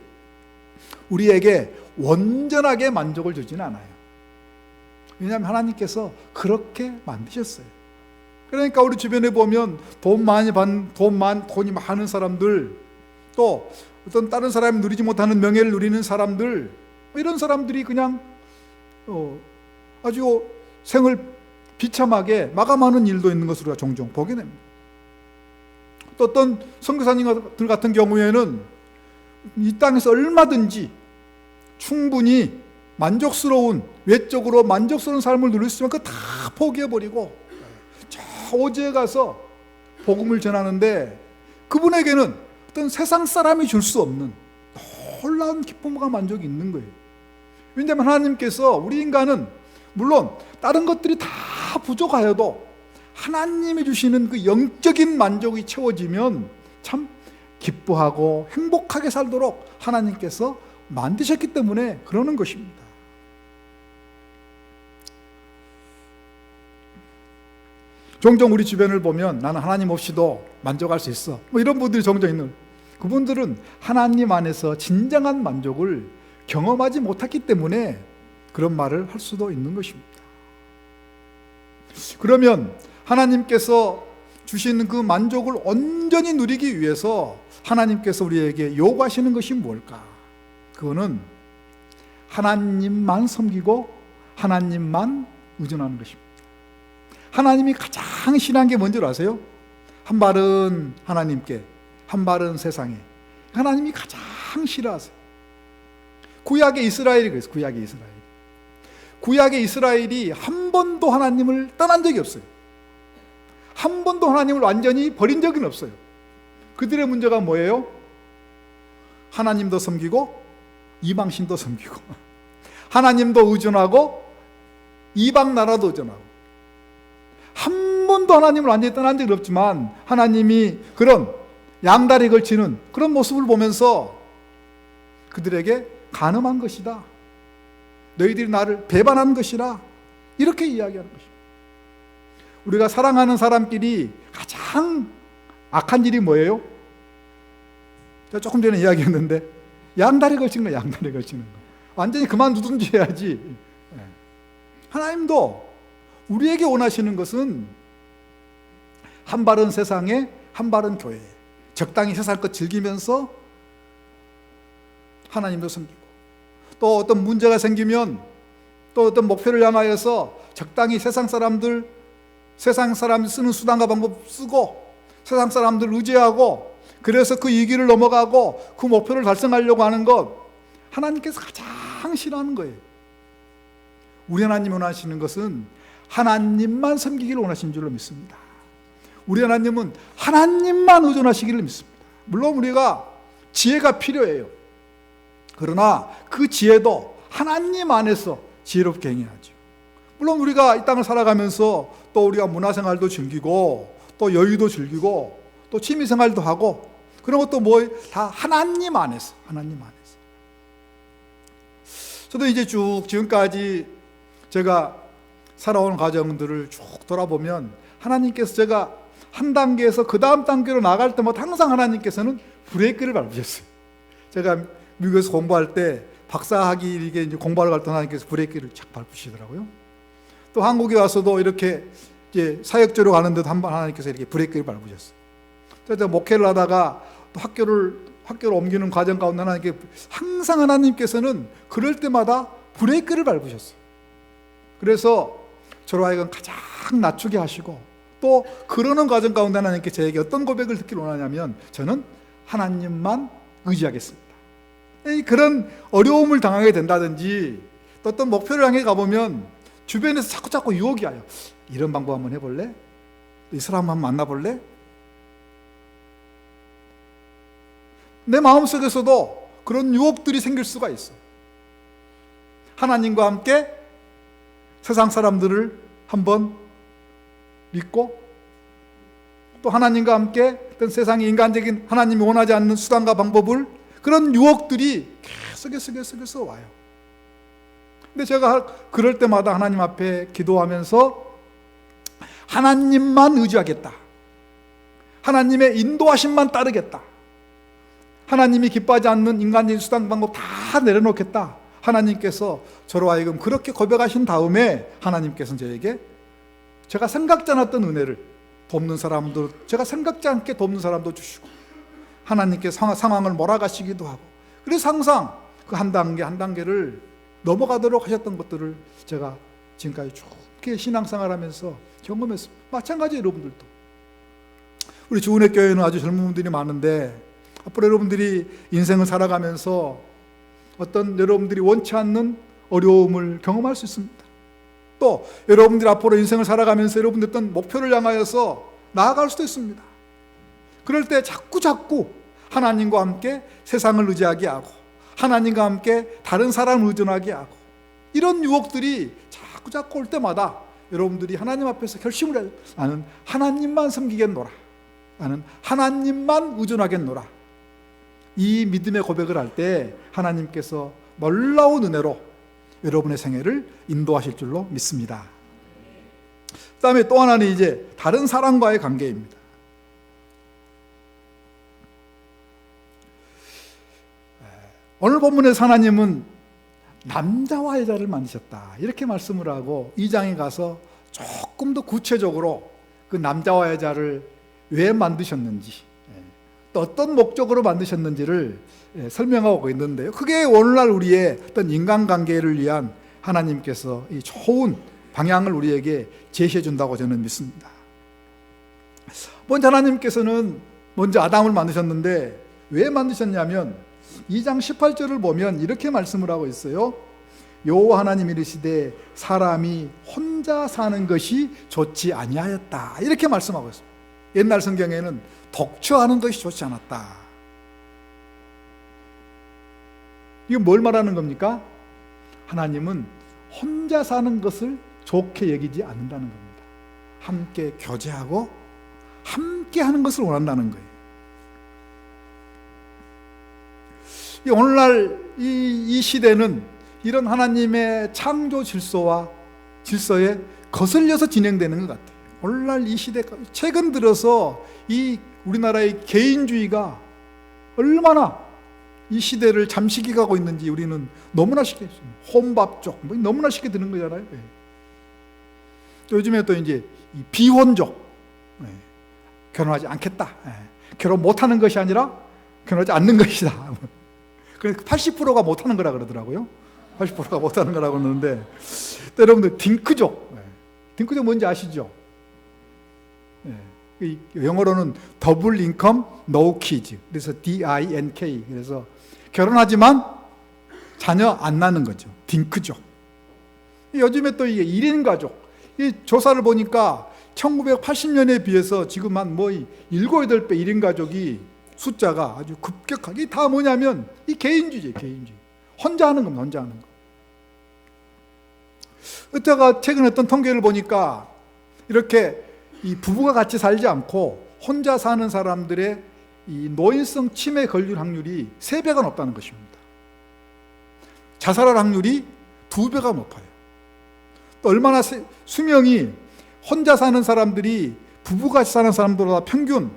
Speaker 3: 우리에게 온전하게 만족을 주지는 않아요. 왜냐하면 하나님께서 그렇게 만드셨어요. 그러니까 우리 주변에 보면 돈이 많은 사람들, 또 어떤 다른 사람이 누리지 못하는 명예를 누리는 사람들, 이런 사람들이 그냥 아주 생을 비참하게 마감하는 일도 있는 것으로 우리가 종종 보게 됩니다. 또 어떤 선교사님들 같은 경우에는 이 땅에서 얼마든지 충분히 만족스러운, 외적으로 만족스러운 삶을 누릴 수 있으면 그거 다 포기해버리고 저 오지에 가서 복음을 전하는데 그분에게는 어떤 세상 사람이 줄 수 없는 놀라운 기쁨과 만족이 있는 거예요. 왜냐하면 하나님께서 우리 인간은 물론 다른 것들이 다 부족하여도 하나님이 주시는 그 영적인 만족이 채워지면 참 기뻐하고 행복하게 살도록 하나님께서 만드셨기 때문에 그러는 것입니다. 종종 우리 주변을 보면 나는 하나님 없이도 만족할 수 있어, 뭐 이런 분들이 종종 있는, 그분들은 하나님 안에서 진정한 만족을 경험하지 못했기 때문에 그런 말을 할 수도 있는 것입니다. 그러면 하나님께서 주시는 그 만족을 온전히 누리기 위해서 하나님께서 우리에게 요구하시는 것이 무엇일까? 그거는 하나님만 섬기고 하나님만 의존하는 것입니다. 하나님이 가장 싫어하는 게 뭔지 아세요? 한 발은 하나님께, 한 발은 세상에. 하나님이 가장 싫어하세요. 구약의 이스라엘이 그랬어요. 구약의 이스라엘이 한 번도 하나님을 떠난 적이 없어요. 한 번도 하나님을 완전히 버린 적은 없어요. 그들의 문제가 뭐예요? 하나님도 섬기고 이방신도 섬기고 하나님도 의존하고 이방 나라도 의존하고, 한 번도 하나님을 완전히 떠난 적이 없지만 하나님이 그런 양다리 걸치는 그런 모습을 보면서 그들에게 간음한 것이다, 너희들이 나를 배반한 것이라, 이렇게 이야기하는 것입니다. 우리가 사랑하는 사람끼리 가장 악한 일이 뭐예요? 제가 조금 전에 이야기했는데 양다리 걸치는 거예요. 양다리 걸치는 거. 완전히 그만두든지 해야지. 하나님도 우리에게 원하시는 것은 한 발은 세상에, 한 발은 교회에, 적당히 세상 것 즐기면서 하나님도 섬기고, 또 어떤 문제가 생기면 또 어떤 목표를 향하여서 적당히 세상 사람들 쓰는 수단과 방법 쓰고, 세상 사람들 의지하고, 그래서 그 위기를 넘어가고 그 목표를 달성하려고 하는 것, 하나님께서 가장 싫어하는 거예요. 우리 하나님 원하시는 것은 하나님만 섬기기를 원하시는 줄로 믿습니다. 우리 하나님은 하나님만 의존하시기를 믿습니다. 물론 우리가 지혜가 필요해요. 그러나 그 지혜도 하나님 안에서 지혜롭게 행해야죠. 물론 우리가 이 땅을 살아가면서 또 우리가 문화생활도 즐기고 또 여유도 즐기고 또 취미생활도 하고, 그런 것도 뭐 다 하나님 안에서, 하나님 안에서. 저도 이제 쭉 지금까지 제가 살아온 과정들을 쭉 돌아보면 하나님께서 제가 한 단계에서 그 다음 단계로 나갈 때마다 항상 하나님께서는 브레이크를 밟으셨어요. 제가 미국에서 공부할 때 박사학위 이게 이제 공부하러 갈 때 하나님께서 브레이크를 착 밟으시더라고요. 또 한국에 와서도 이렇게 이제 사역적으로 가는데도 한번 하나님께서 이렇게 브레이크를 밟으셨어요. 제가 목회를 하다가 또 학교를 옮기는 과정 가운데 하나님께 항상 하나님께서는 그럴 때마다 브레이크를 밟으셨어요. 그래서 저로 하여금 가장 낮추게 하시고, 또 그러는 과정 가운데 하나님께 저에게 어떤 고백을 듣기를 원하냐면, 저는 하나님만 의지하겠습니다. 그런 어려움을 당하게 된다든지, 또 어떤 목표를 향해 가보면 주변에서 자꾸 유혹이 와요. 이런 방법 한번 해볼래? 이 사람 한번 만나볼래? 내 마음속에서도 그런 유혹들이 생길 수가 있어. 하나님과 함께 세상 사람들을 한번 믿고, 또 하나님과 함께 어떤 세상의 인간적인 하나님이 원하지 않는 수단과 방법을, 그런 유혹들이 계속해서 와요. 근데 제가 그럴 때마다 하나님 앞에 기도하면서 하나님만 의지하겠다, 하나님의 인도하심만 따르겠다, 하나님이 기뻐하지 않는 인간적인 수단 방법 다 내려놓겠다, 하나님께서 저로 하여금 그렇게 고백하신 다음에 하나님께서는 저에게 제가 생각지 않았던 은혜를, 돕는 사람도, 제가 생각지 않게 돕는 사람도 주시고, 하나님께 상황을 몰아가시기도 하고, 그래서 항상 그 한 단계 한 단계를 넘어가도록 하셨던 것들을 제가 지금까지 쭉 신앙생활 하면서 경험했습니다. 마찬가지 여러분들도. 우리 주은혜 교회는 아주 젊은 분들이 많은데, 앞으로 여러분들이 인생을 살아가면서 어떤 여러분들이 원치 않는 어려움을 경험할 수 있습니다. 또 여러분들이 앞으로 인생을 살아가면서 여러분들 어떤 목표를 향하여서 나아갈 수도 있습니다. 그럴 때 자꾸 하나님과 함께 세상을 의지하게 하고, 하나님과 함께 다른 사람을 의존하게 하고, 이런 유혹들이 자꾸 올 때마다 여러분들이 하나님 앞에서 결심을 해요. 나는 하나님만 섬기겠노라, 나는 하나님만 의존하겠노라. 이 믿음의 고백을 할 때 하나님께서 놀라운 은혜로 여러분의 생애를 인도하실 줄로 믿습니다. 그 다음에 또 하나는 이제 다른 사람과의 관계입니다. 오늘 본문에서 하나님은 남자와 여자를 만드셨다, 이렇게 말씀을 하고 2장에 가서 조금 더 구체적으로 그 남자와 여자를 왜 만드셨는지, 또 어떤 목적으로 만드셨는지를 설명하고 있는데요. 그게 오늘날 우리의 어떤 인간관계를 위한 하나님께서 이 좋은 방향을 우리에게 제시해 준다고 저는 믿습니다. 먼저 하나님께서는 먼저 아담을 만드셨는데 왜 만드셨냐면 2장 18절을 보면 이렇게 말씀을 하고 있어요. 여호와 하나님이 이르시되 사람이 혼자 사는 것이 좋지 아니하였다, 이렇게 말씀하고 있습니다. 옛날 성경에는 독처하는 것이 좋지 않았다. 이게 뭘 말하는 겁니까? 하나님은 혼자 사는 것을 좋게 여기지 않는다는 겁니다. 함께 교제하고 함께 하는 것을 원한다는 거예요. 오늘날 이 시대는 이런 하나님의 창조 질서에 거슬려서 진행되는 것 같아요. 오늘날 이 시대, 최근 들어서 이 우리나라의 개인주의가 얼마나 이 시대를 잠식해 가고 있는지 우리는 너무나 쉽게, 혼밥족, 너무나 쉽게 드는 거잖아요. 또 요즘에 또 이제 이 비혼족, 결혼하지 않겠다. 결혼 못하는 것이 아니라 결혼하지 않는 것이다. 그래서 80%가 못하는 거라 그러더라고요. 80%가 못하는 거라고 그러는데, 또 여러분들 딩크족, 딩크족 뭔지 아시죠? 영어로는 더블 인컴 노 키즈, 그래서 DINK, 그래서 결혼하지만 자녀 안 낳는 거죠. 딩크족. 요즘에 또 이게 1인 가족, 이 조사를 보니까 1980년에 비해서 지금 한 7, 8배 1인 가족이 숫자가 아주 급격하게, 다 뭐냐면 이 개인주의예요. 개인주의. 혼자 하는 겁니다. 혼자 하는 거. 제가 최근에 어떤 통계를 보니까 이렇게 이 부부가 같이 살지 않고 혼자 사는 사람들의 이 노인성 치매 걸릴 확률이 3배가 높다는 것입니다. 자살할 확률이 2배가 높아요. 또 얼마나 수명이 혼자 사는 사람들이 부부같이 사는 사람들보다 평균,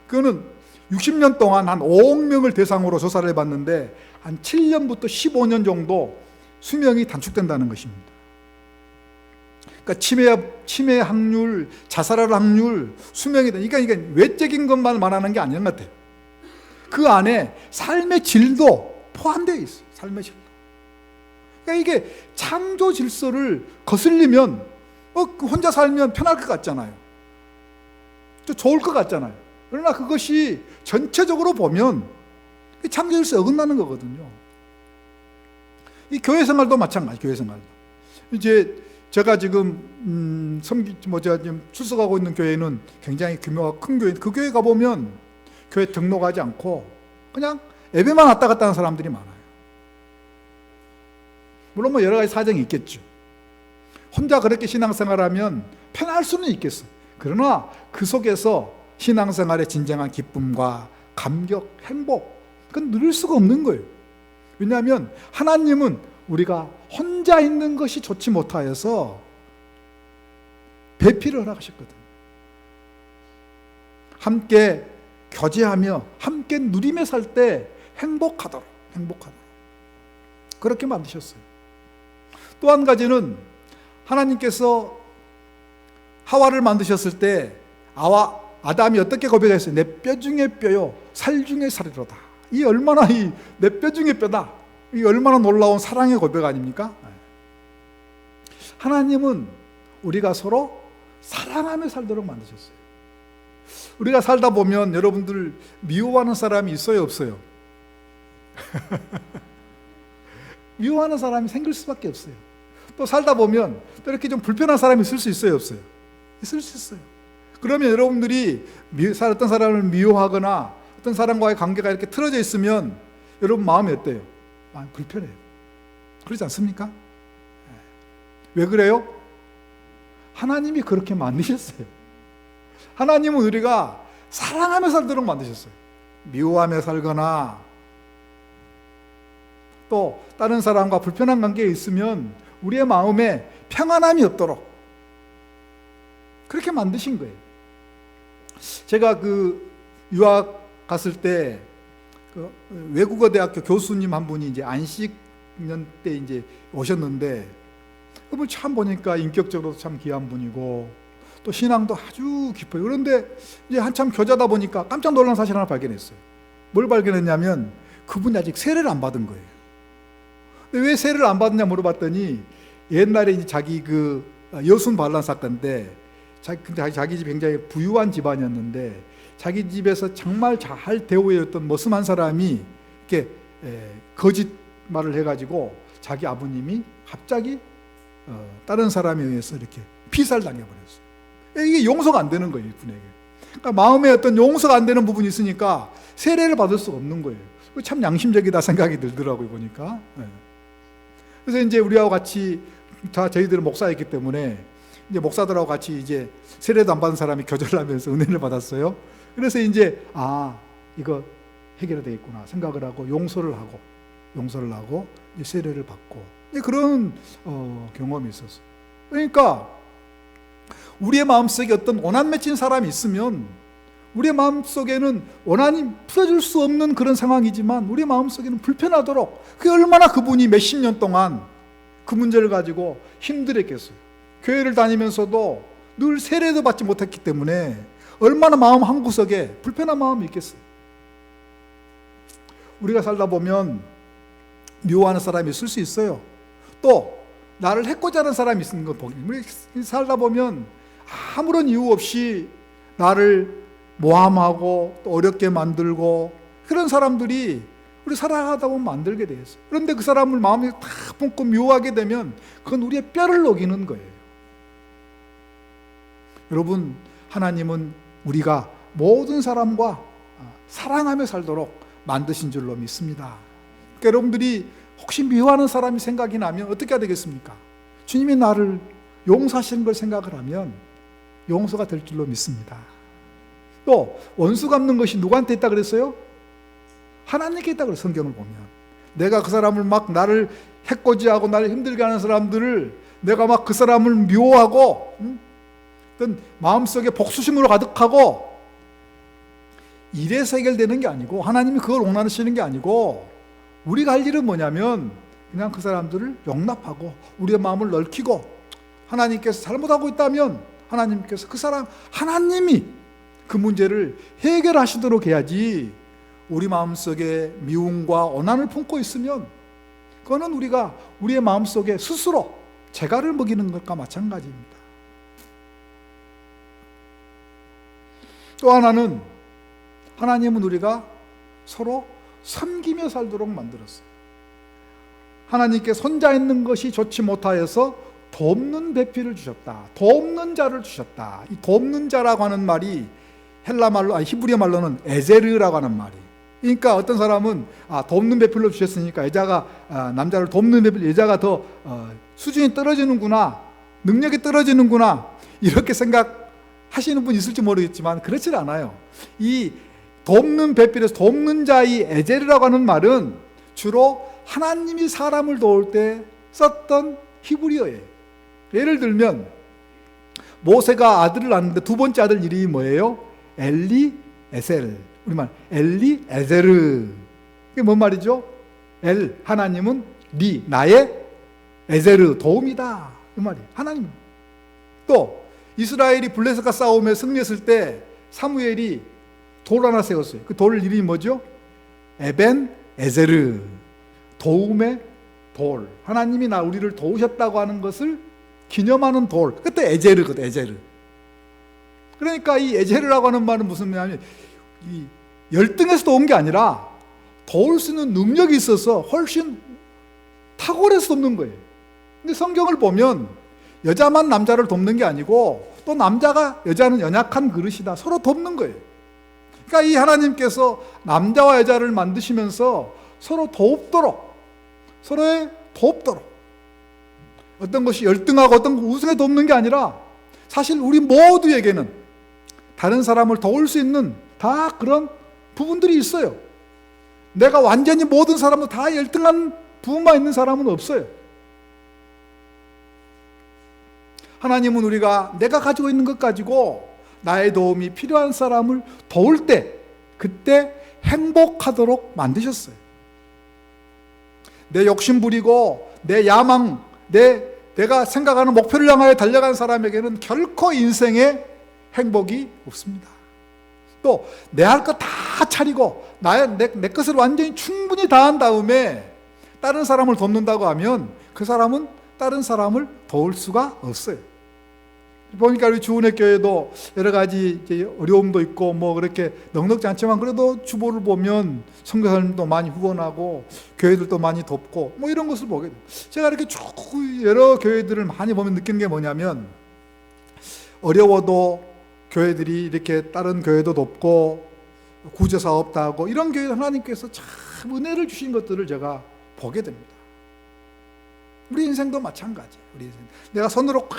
Speaker 3: 그거는 60년 동안 한 5억 명을 대상으로 조사를 해봤는데 한 7년부터 15년 정도 수명이 단축된다는 것입니다. 그러니까 치매 확률, 자살할 확률, 수명이, 이게 외적인 것만 말하는 게 아닌 것 같아요. 그 안에 삶의 질도 포함되어 있어요. 삶의 질도. 그러니까 이게 창조 질서를 거슬리면 혼자 살면 편할 것 같잖아요. 또 좋을 것 같잖아요. 그러나 그것이 전체적으로 보면 창조 질서에 어긋나는 거거든요. 이 교회 생활도 마찬가지. 교회 생활도 이제 제가 지금 제가 지금 출석하고 있는 교회는 굉장히 규모가 큰 교회. 그 교회 가 보면 교회 등록하지 않고 그냥 예배만 왔다 갔다 하는 사람들이 많아요. 물론 뭐 여러 가지 사정이 있겠죠. 혼자 그렇게 신앙생활하면 편할 수는 있겠어요. 그러나 그 속에서 신앙생활의 진정한 기쁨과 감격, 행복, 그건 누릴 수가 없는 거예요. 왜냐하면 하나님은 우리가 혼자 있는 것이 좋지 못하여서 배필을 허락하셨거든요. 함께 교제하며 함께 누리며 살 때 행복하도록 그렇게 만드셨어요. 또 한 가지는 하나님께서 하와를 만드셨을 때 아담이 어떻게 고백했어요? 내 뼈 중에 뼈요 살 중에 살이로다. 이 얼마나 내 뼈 중에 뼈다. 이 얼마나 놀라운 사랑의 고백 아닙니까? 하나님은 우리가 서로 사랑하며 살도록 만드셨어요. 우리가 살다 보면 여러분들 미워하는 사람이 있어요, 없어요? 미워하는 사람이 생길 수밖에 없어요. 또 살다 보면 또 이렇게 좀 불편한 사람이 있을 수 있어요, 없어요? 있을 수 있어요. 그러면 여러분들이 어떤 사람을 미워하거나 어떤 사람과의 관계가 이렇게 틀어져 있으면 여러분 마음이 어때요? 마음이 불편해요. 그렇지 않습니까? 왜 그래요? 하나님이 그렇게 만드셨어요. 하나님은 우리가 사랑하며 살도록 만드셨어요. 미워하며 살거나 또 다른 사람과 불편한 관계에 있으면 우리의 마음에 평안함이 없도록 그렇게 만드신 거예요. 제가 유학 갔을 때 외국어 대학교 교수님 한 분이 이제 안식년 때 이제 오셨는데 그분 참 보니까 인격적으로 참 귀한 분이고 또 신앙도 아주 깊어요. 그런데 이제 한참 교제하다 보니까 깜짝 놀란 사실 하나 발견했어요. 뭘 발견했냐면 그분이 아직 세례를 안 받은 거예요. 근데 왜 세례를 안 받느냐 물어봤더니 옛날에 이제 자기 여순 반란 사건 때 근데 자기 집 굉장히 부유한 집안이었는데 자기 집에서 정말 잘 대우해줬던 머슴한 사람이 이렇게 거짓말을 해가지고 자기 아버님이 갑자기 다른 사람에 의해서 이렇게 피살당해버렸어요. 이게 용서가 안 되는 거예요, 이분에게. 그러니까 마음에 어떤 용서가 안 되는 부분이 있으니까 세례를 받을 수가 없는 거예요. 참 양심적이다 생각이 들더라고요, 보니까. 그래서 이제 우리하고 같이 다 저희들은 목사였기 때문에 이제 목사들하고 같이 이제 세례도 안 받은 사람이 교제를 하면서 은혜를 받았어요. 그래서 이제 이거 해결해야 되겠구나 생각을 하고 용서를 하고 이제 세례를 받고 이제 그런 경험이 있었어요. 그러니까 우리의 마음속에 어떤 원한 맺힌 사람이 있으면 우리의 마음속에는 원한이 풀어줄 수 없는 그런 상황이지만 우리의 마음속에는 불편하도록 그게 얼마나 그분이 몇십 년 동안 그 문제를 가지고 힘들었겠어요. 교회를 다니면서도 늘 세례도 받지 못했기 때문에 얼마나 마음 한구석에 불편한 마음이 있겠어요. 우리가 살다 보면 미워하는 사람이 있을 수 있어요. 또 나를 해코지 하는 사람이 있는 거 보기. 우리 살다 보면 아무런 이유 없이 나를 모함하고 또 어렵게 만들고 그런 사람들이 우리 살아가다 보면 만들게 돼 있어요. 그런데 그 사람을 마음에 탁 품고 미워하게 되면 그건 우리의 뼈를 녹이는 거예요. 여러분, 하나님은 우리가 모든 사람과 사랑하며 살도록 만드신 줄로 믿습니다. 그러니까 여러분들이 혹시 미워하는 사람이 생각이 나면 어떻게 해야 되겠습니까? 주님이 나를 용서하시는 걸 생각을 하면 용서가 될 줄로 믿습니다. 또 원수 갚는 것이 누구한테 있다 그랬어요? 하나님께 있다 그래요. 성경을 보면 내가 그 사람을 막 나를 해코지하고 나를 힘들게 하는 사람들을 내가 막 그 사람을 미워하고 어떤 마음속에 복수심으로 가득하고 이래서 해결되는 게 아니고 하나님이 그걸 원하시는 게 아니고 우리가 할 일은 뭐냐면 그냥 그 사람들을 용납하고 우리의 마음을 넓히고 하나님께서 잘못하고 있다면 하나님께서 그 사람 하나님이 그 문제를 해결하시도록 해야지 우리 마음속에 미움과 원한을 품고 있으면 그거는 우리가 우리의 마음속에 스스로 재갈을 먹이는 것과 마찬가지입니다. 또 하나는 하나님은 우리가 서로 섬기며 살도록 만들었어요. 하나님께 손자 있는 것이 좋지 못하여서 돕는 배필을 주셨다. 돕는 자를 주셨다. 이 돕는 자라고 하는 말이 헬라 말로, 히브리어 말로는 에제르라고 하는 말이. 그러니까 어떤 사람은 돕는 배필로 주셨으니까 여자가 남자를 돕는 배필, 여자가 더 수준이 떨어지는구나, 능력이 떨어지는구나 이렇게 생각하시는 분 있을지 모르겠지만 그렇지 않아요. 이 돕는 배필에서 돕는 자의 에제르라고 하는 말은 주로 하나님이 사람을 도울 때 썼던 히브리어예요. 예를 들면 모세가 아들을 낳는데 두 번째 아들 이름이 뭐예요? 엘리에셀. 우리말 엘리에제르. 이게 뭔 말이죠? 엘 하나님은 리 나의 에제르 도움이다. 그 말이에요. 하나님. 또 이스라엘이 블레셋과 싸움에 승리했을 때 사무엘이 돌 하나 세웠어요. 그 돌 이름이 뭐죠? 에벤 에제르. 도움의 돌. 하나님이 우리를 도우셨다고 하는 것을 기념하는 돌. 그때 에제르거든, 에제르. 그러니까 이 에제르라고 하는 말은 무슨 말이냐면 이 열등에서 온 게 아니라 도울 수 있는 능력이 있어서 훨씬 탁월해서 돕는 거예요. 근데 성경을 보면 여자만 남자를 돕는 게 아니고 또 남자가 여자는 연약한 그릇이다. 서로 돕는 거예요. 그러니까 이 하나님께서 남자와 여자를 만드시면서 서로 돕도록 어떤 것이 열등하고 어떤 거 우승에 돕는 게 아니라 사실 우리 모두에게는 다른 사람을 도울 수 있는 다 그런 부분들이 있어요. 내가 완전히 모든 사람도 다 열등한 부분만 있는 사람은 없어요. 하나님은 우리가 내가 가지고 있는 것 가지고 나의 도움이 필요한 사람을 도울 때 그때 행복하도록 만드셨어요. 내 욕심 부리고 내 야망, 내가 생각하는 목표를 향하여 달려간 사람에게는 결코 인생에 행복이 없습니다. 또 내 할 것 다 차리고 내 것을 완전히 충분히 다한 다음에 다른 사람을 돕는다고 하면 그 사람은 다른 사람을 도울 수가 없어요. 보니까 우리 주은혜 교회도 여러 가지 어려움도 있고 뭐 그렇게 넉넉지 않지만 그래도 주보를 보면 선교사님도 많이 후원하고 교회들도 많이 돕고 뭐 이런 것을 보게 돼요. 제가 이렇게 쭉 여러 교회들을 많이 보면 느끼는 게 뭐냐면 어려워도 교회들이 이렇게 다른 교회도 돕고 구제사업도 하고 이런 교회 하나님께서 참 은혜를 주신 것들을 제가 보게 됩니다. 우리 인생도 마찬가지예요. 우리 인생. 내가 손으로 꽉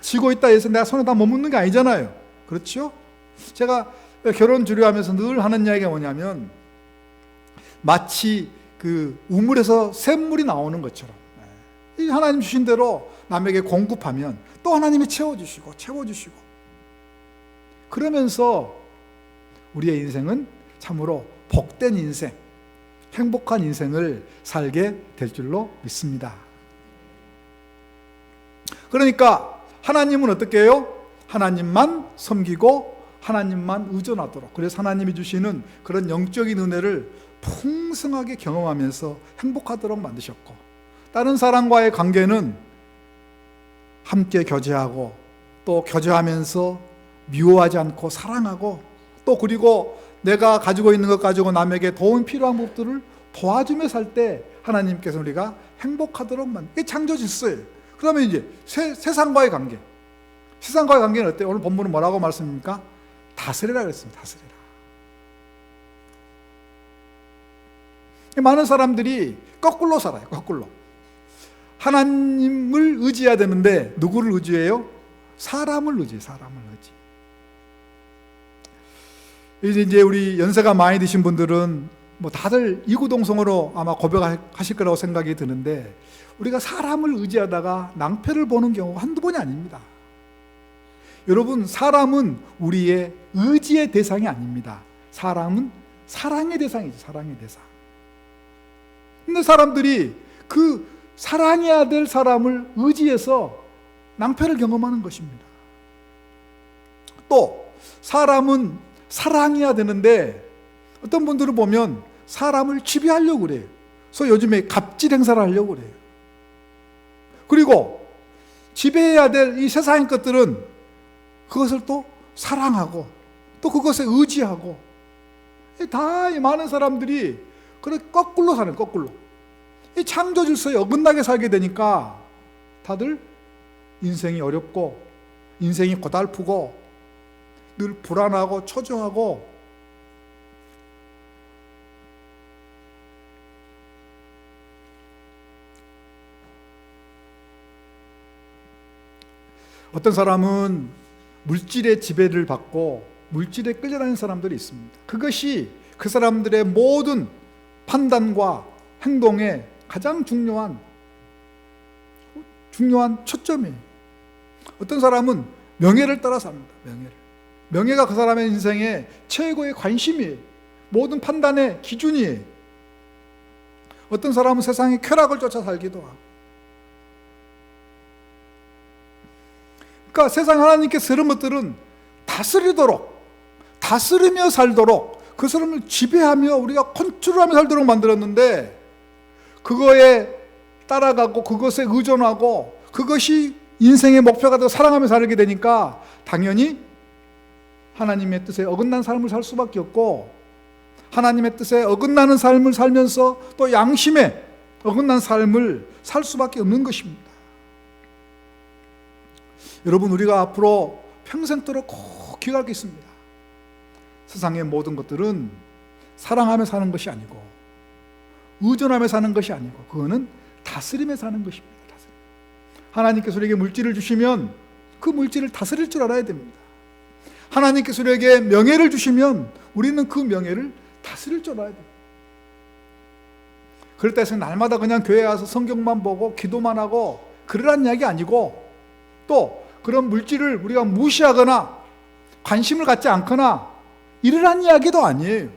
Speaker 3: 쥐고 있다 해서 내가 손에 다 머무는 게 아니잖아요. 그렇죠? 제가 결혼 주례하면서 늘 하는 이야기가 뭐냐면 마치 그 우물에서 샘물이 나오는 것처럼 이 하나님 주신 대로 남에게 공급하면 또 하나님이 채워주시고 그러면서 우리의 인생은 참으로 복된 인생, 행복한 인생을 살게 될 줄로 믿습니다. 그러니까 하나님은 어떻게 해요? 하나님만 섬기고 하나님만 의존하도록, 그래서 하나님이 주시는 그런 영적인 은혜를 풍성하게 경험하면서 행복하도록 만드셨고, 다른 사람과의 관계는 함께 교제하고 또 교제하면서 미워하지 않고 사랑하고, 또 그리고 내가 가지고 있는 것 가지고 남에게 도움 필요한 것들을 도와주며 살 때 하나님께서 우리가 행복하도록 이게 창조 질서예요. 그러면 이제 세상과의 관계, 세상과의 관계는 어때요? 오늘 본문은 뭐라고 말씀입니까? 다스리라 그랬습니다. 다스리라. 많은 사람들이 거꾸로 살아요. 거꾸로. 하나님을 의지해야 되는데 누구를 의지해요? 사람을 의지해요. 사람을 의지. 이제 우리 연세가 많이 드신 분들은 뭐 다들 이구동성으로 아마 고백하실 거라고 생각이 드는데, 우리가 사람을 의지하다가 낭패를 보는 경우가 한두 번이 아닙니다. 여러분, 사람은 우리의 의지의 대상이 아닙니다. 사람은 사랑의 대상이죠. 사랑의 대상. 근데 사람들이 그 사랑해야 될 사람을 의지해서 낭패를 경험하는 것입니다. 또 사람은 사랑해야 되는데 어떤 분들을 보면 사람을 지배하려고 그래요. 그래서 요즘에 갑질 행사를 하려고 그래요. 그리고 지배해야 될 이 세상의 것들은 그것을 또 사랑하고 또 그것에 의지하고, 다 이 많은 사람들이 그렇게 거꾸로 사는, 거꾸로. 이 창조 질서에 어긋나게 살게 되니까 다들 인생이 어렵고 인생이 고달프고 늘 불안하고 초조하고, 어떤 사람은 물질의 지배를 받고 물질에 끌려다니는 사람들이 있습니다. 그것이 그 사람들의 모든 판단과 행동에 가장 중요한 초점이에요. 어떤 사람은 명예를 따라 삽니다. 명예가 그 사람의 인생의 최고의 관심이에요. 모든 판단의 기준이에요. 어떤 사람은 세상의 쾌락을 쫓아 살기도 하고. 그러니까 세상 하나님께서 이런 것들은 다스리며 살도록, 그 사람을 지배하며 우리가 컨트롤하며 살도록 만들었는데, 그거에 따라가고 그것에 의존하고 그것이 인생의 목표가 되고 사랑하며 살게 되니까 당연히 하나님의 뜻에 어긋난 삶을 살 수밖에 없고, 하나님의 뜻에 어긋나는 삶을 살면서 또 양심에 어긋난 삶을 살 수밖에 없는 것입니다. 여러분, 우리가 앞으로 평생도록 꼭 기억할 게 있습니다. 세상의 모든 것들은 사랑하며 사는 것이 아니고 의존하며 사는 것이 아니고, 그거는 다스리며 사는 것입니다. 하나님께서 우리에게 물질을 주시면 그 물질을 다스릴 줄 알아야 됩니다. 하나님께서 우리에게 명예를 주시면 우리는 그 명예를 다스릴 줄 알아야 됩니다. 그럴 때 날마다 그냥 교회 와서 성경만 보고 기도만 하고 그러란 이야기 아니고, 또 그런 물질을 우리가 무시하거나 관심을 갖지 않거나 이러란 이야기도 아니에요.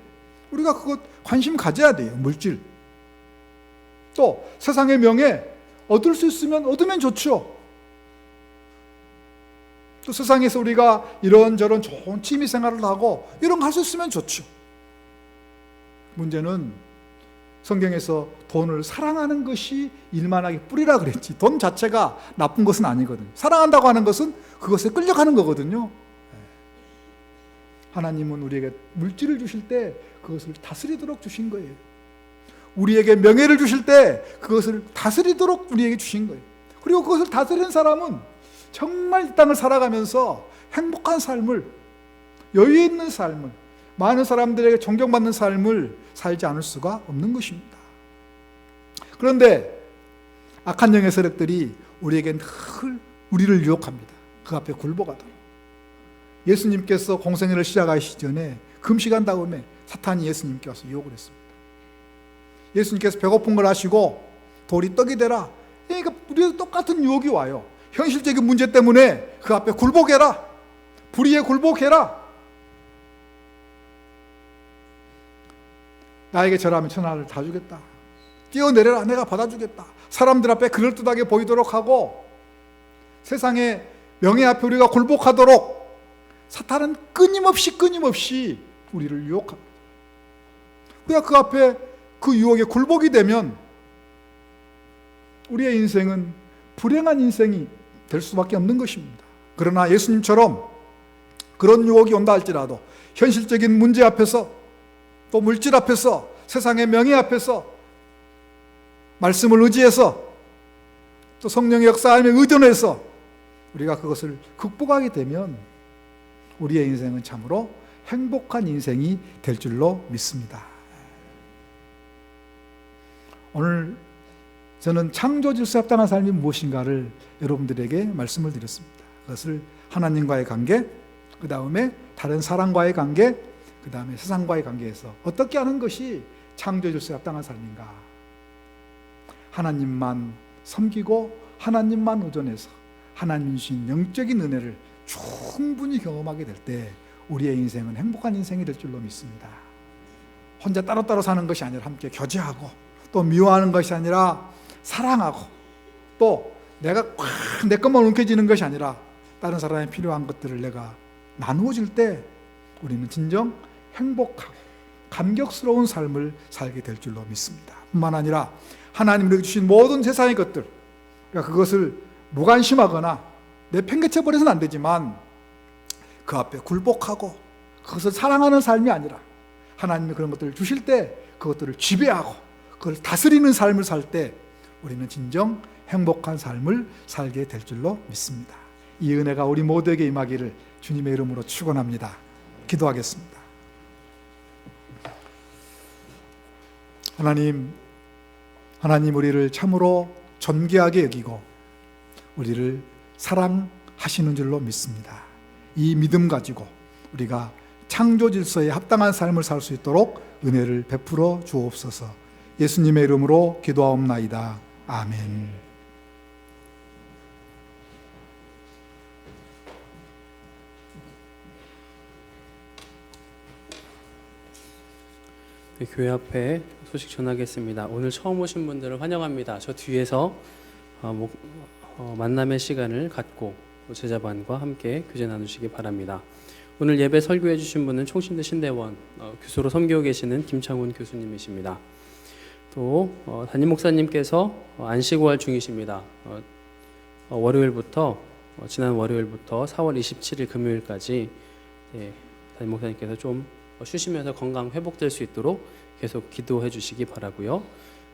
Speaker 3: 우리가 그것 관심 가져야 돼요. 물질. 또 세상의 명예 얻을 수 있으면 얻으면 좋죠. 또 세상에서 우리가 이런저런 좋은 취미 생활을 하고 이런 거 할 수 있으면 좋죠. 문제는 성경에서 돈을 사랑하는 것이 일만하게 뿌리라 그랬지, 돈 자체가 나쁜 것은 아니거든요. 사랑한다고 하는 것은 그것에 끌려가는 거거든요. 하나님은 우리에게 물질을 주실 때 그것을 다스리도록 주신 거예요. 우리에게 명예를 주실 때 그것을 다스리도록 우리에게 주신 거예요. 그리고 그것을 다스리는 사람은 정말 이 땅을 살아가면서 행복한 삶을, 여유 있는 삶을, 많은 사람들에게 존경받는 삶을 살지 않을 수가 없는 것입니다. 그런데 악한 영의 세력들이 우리에게 늘 우리를 유혹합니다. 그 앞에 굴복하도록. 예수님께서 공생애를 시작하시기 전에 금식한 다음에 사탄이 예수님께 와서 유혹을 했습니다. 예수님께서 배고픈 걸 하시고 돌이 떡이 되라. 그러니까 우리도 똑같은 유혹이 와요. 현실적인 문제 때문에 그 앞에 굴복해라. 불의에 굴복해라. 나에게 절하면 천하를 다 주겠다. 뛰어내려라. 내가 받아주겠다. 사람들 앞에 그럴듯하게 보이도록 하고 세상의 명예 앞에 우리가 굴복하도록 사탄은 끊임없이 우리를 유혹합니다. 우리가 그 앞에 그 유혹에 굴복이 되면 우리의 인생은 불행한 인생이 될 수밖에 없는 것입니다. 그러나 예수님처럼 그런 유혹이 온다 할지라도 현실적인 문제 앞에서 또 물질 앞에서 세상의 명예 앞에서 말씀을 의지해서 또 성령의 역사함에 의존해서 우리가 그것을 극복하게 되면 우리의 인생은 참으로 행복한 인생이 될 줄로 믿습니다. 오늘 저는 창조 질서에 합당한 삶이 무엇인가를 여러분들에게 말씀을 드렸습니다. 그것을 하나님과의 관계, 그 다음에 다른 사람과의 관계, 그 다음에 세상과의 관계에서 어떻게 하는 것이 창조 질서에 합당한 삶인가. 하나님만 섬기고 하나님만 의존해서 하나님 주신 영적인 은혜를 충분히 경험하게 될 때 우리의 인생은 행복한 인생이 될 줄로 믿습니다. 혼자 따로따로 사는 것이 아니라 함께 교제하고 또 미워하는 것이 아니라 사랑하고 또 내가 꽉 내 것만 움켜쥐는 것이 아니라 다른 사람이 필요한 것들을 내가 나누어 줄 때 우리는 진정 행복하고 감격스러운 삶을 살게 될 줄로 믿습니다. 뿐만 아니라 하나님이 우리에게 주신 모든 세상의 것들, 그러니까 그것을 무관심하거나 내팽개쳐 버려서는 안 되지만 그 앞에 굴복하고 그것을 사랑하는 삶이 아니라 하나님이 그런 것들을 주실 때 그것들을 지배하고 그걸 다스리는 삶을 살 때 우리는 진정 행복한 삶을 살게 될 줄로 믿습니다. 이 은혜가 우리 모두에게 임하기를 주님의 이름으로 축원합니다. 기도하겠습니다. 하나님 우리를 참으로 존귀하게 여기고 우리를 사랑하시는 줄로 믿습니다. 이 믿음 가지고 우리가 창조 질서에 합당한 삶을 살 수 있도록 은혜를 베풀어 주옵소서. 예수님의 이름으로 기도하옵나이다. 아멘.
Speaker 1: 네, 교회 앞에 소식 전하겠습니다. 오늘 처음 오신 분들을 환영합니다. 저 뒤에서 만남의 시간을 갖고 제자반과 함께 교제 나누시기 바랍니다. 오늘 예배 설교해 주신 분은 총신대 신대원 교수로 섬기고 계시는 김창훈 교수님이십니다. 또 담임 목사님께서 안식월 중이십니다. 지난 월요일부터 4월 27일 금요일까지 담임 목사님께서 좀 쉬시면서 건강 회복될 수 있도록 계속 기도해 주시기 바라고요.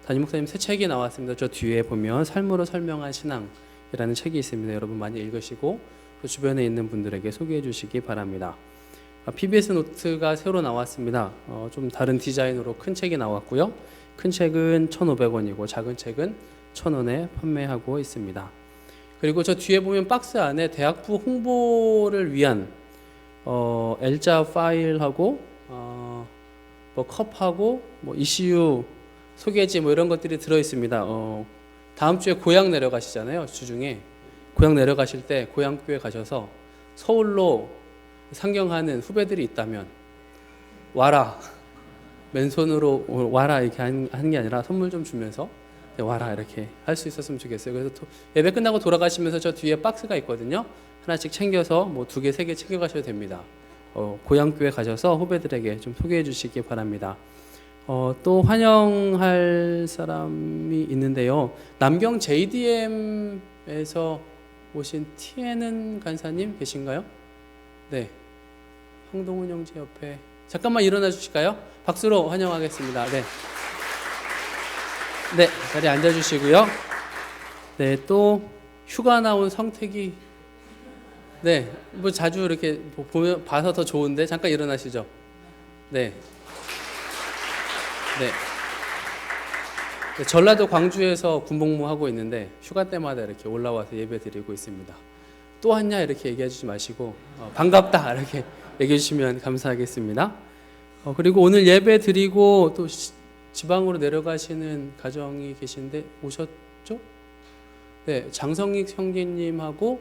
Speaker 1: 담임 목사님 새 책이 나왔습니다. 저 뒤에 보면 삶으로 설명한 신앙이라는 책이 있습니다. 여러분 많이 읽으시고 또 주변에 있는 분들에게 소개해 주시기 바랍니다. PBS 노트가 새로 나왔습니다. 좀 다른 디자인으로 큰 책이 나왔고요. 큰 책은 1,500원이고 작은 책은 1,000원에 판매하고 있습니다. 그리고 저 뒤에 보면 박스 안에 대학부 홍보를 위한 엘자 파일하고 컵하고 ECU 소개지 이런 것들이 들어 있습니다. 다음 주에 고향 내려가시잖아요. 주중에 고향 내려가실 때 고향교회 가셔서 서울로 상경하는 후배들이 있다면 와라, 맨손으로 와라 이렇게 하는 게 아니라 선물 좀 주면서 와라 이렇게 할 수 있었으면 좋겠어요. 그래서 예배 끝나고 돌아가시면서 저 뒤에 박스가 있거든요. 하나씩 챙겨서 2개, 3개 챙겨가셔도 됩니다. 고향교회 가셔서 후배들에게 좀 소개해 주시기 바랍니다. 또 환영할 사람이 있는데요. 남경 JDM에서 오신 TN은 간사님 계신가요? 네. 황동훈 형제 옆에 잠깐만 일어나 주실까요? 박수로 환영하겠습니다. 네. 네, 자리에 앉아 주시고요. 네, 또 휴가 나온 성택이 네, 자주 이렇게 보면 봐서 더 좋은데 잠깐 일어나시죠. 네. 네. 전라도 광주에서 군복무하고 있는데 휴가 때마다 이렇게 올라와서 예배 드리고 있습니다. 또 왔냐 이렇게 얘기해 주지 마시고 반갑다 이렇게 얘기해 주시면 감사하겠습니다. 그리고 오늘 예배 드리고 또 지방으로 내려가시는 가정이 계신데 오셨죠? 네, 장성익 형제님하고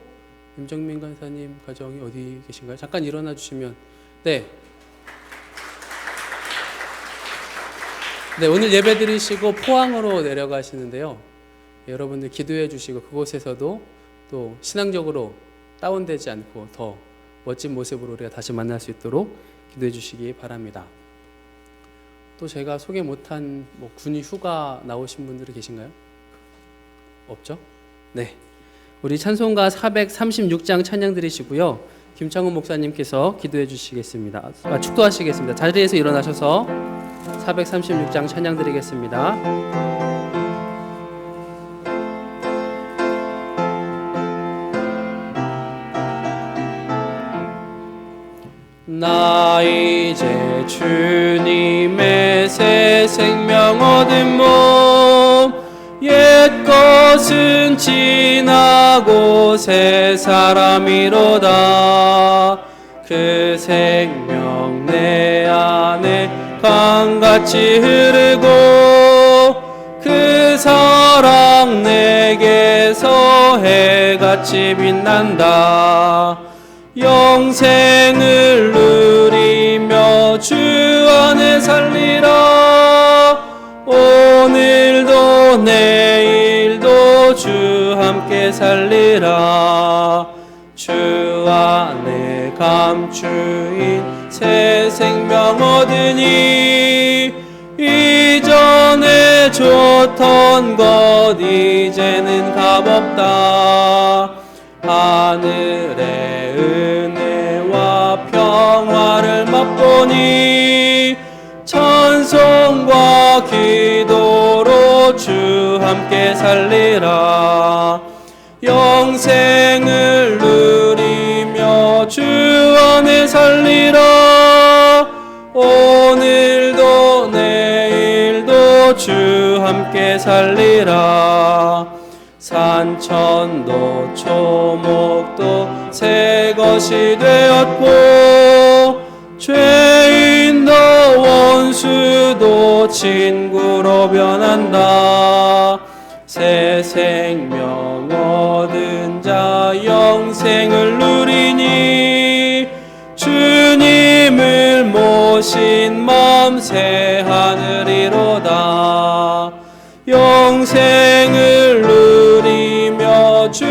Speaker 1: 임정민 간사님 가정이 어디 계신가요? 잠깐 일어나 주시면. 네. 네, 오늘 예배 드리시고 포항으로 내려가시는데요. 여러분들 기도해 주시고 그곳에서도 또 신앙적으로 다운되지 않고 더 멋진 모습으로 우리가 다시 만날 수 있도록 기도해 주시기 바랍니다. 또 제가 소개 못한 군이 휴가 나오신 분들이 계신가요? 없죠? 네. 우리 찬송가 436장 찬양 드리시고요. 김창훈 목사님께서 기도해 주시겠습니다. 축도하시겠습니다. 자리에서 일어나셔서 436장 찬양 드리겠습니다. 나 이제 주님의 새 생명 얻은 몸 옛것은 지나고 새 사람이로다. 그 생명 내 안에 강같이 흐르고 그 사랑 내게서 해같이 빛난다. 영생을 누리며 주 안에 살리라. 오늘도 내일도 주 함께 살리라. 주 안에 감추인 새 생명 얻으니 이전에 줬던 것 이제는 값없다. 하늘의 은혜와 평화를 맛보니 찬송과 기도로 주 함께 살리라. 영생을 누리며 주 안에 살리라. 오늘도 내일도 주 함께 살리라. 산천도 초목도 새 것이 되었고 죄인도 원수도 친구로 변한다. 새 생명 얻은 자 영생을 누리니 주님을 모신 맘 새 하늘이로다. 영생을 누리며 주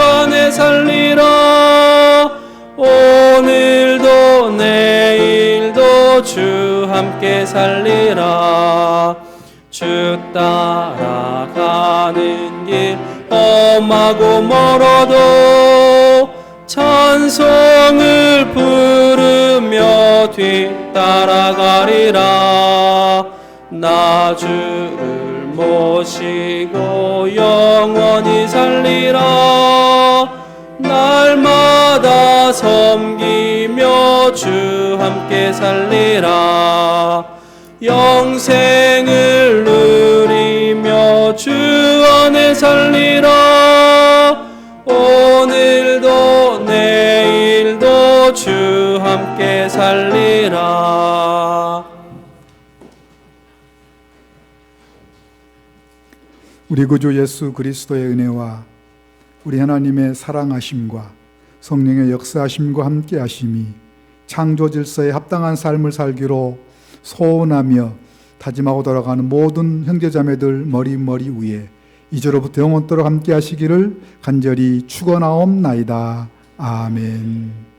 Speaker 1: 안에 살리라. 오늘도 내일도 주 함께 살리라. 주 따라가는 길 험하고 멀어도 찬송을 부르며 뒤따라가리라. 나 주를 모시고 영원히 살리라. 날마다 섬기며 주 함께 살리라. 영생을 누리며 주 안에 살리라. 오늘도 내일도 주 함께 살리라.
Speaker 3: 우리 구주 예수 그리스도의 은혜와 우리 하나님의 사랑하심과 성령의 역사하심과 함께하심이 창조 질서에 합당한 삶을 살기로 소원하며 다짐하고 돌아가는 모든 형제자매들 머리 위에 이제로부터 영원토록 함께하시기를 간절히 축원하옵나이다. 아멘.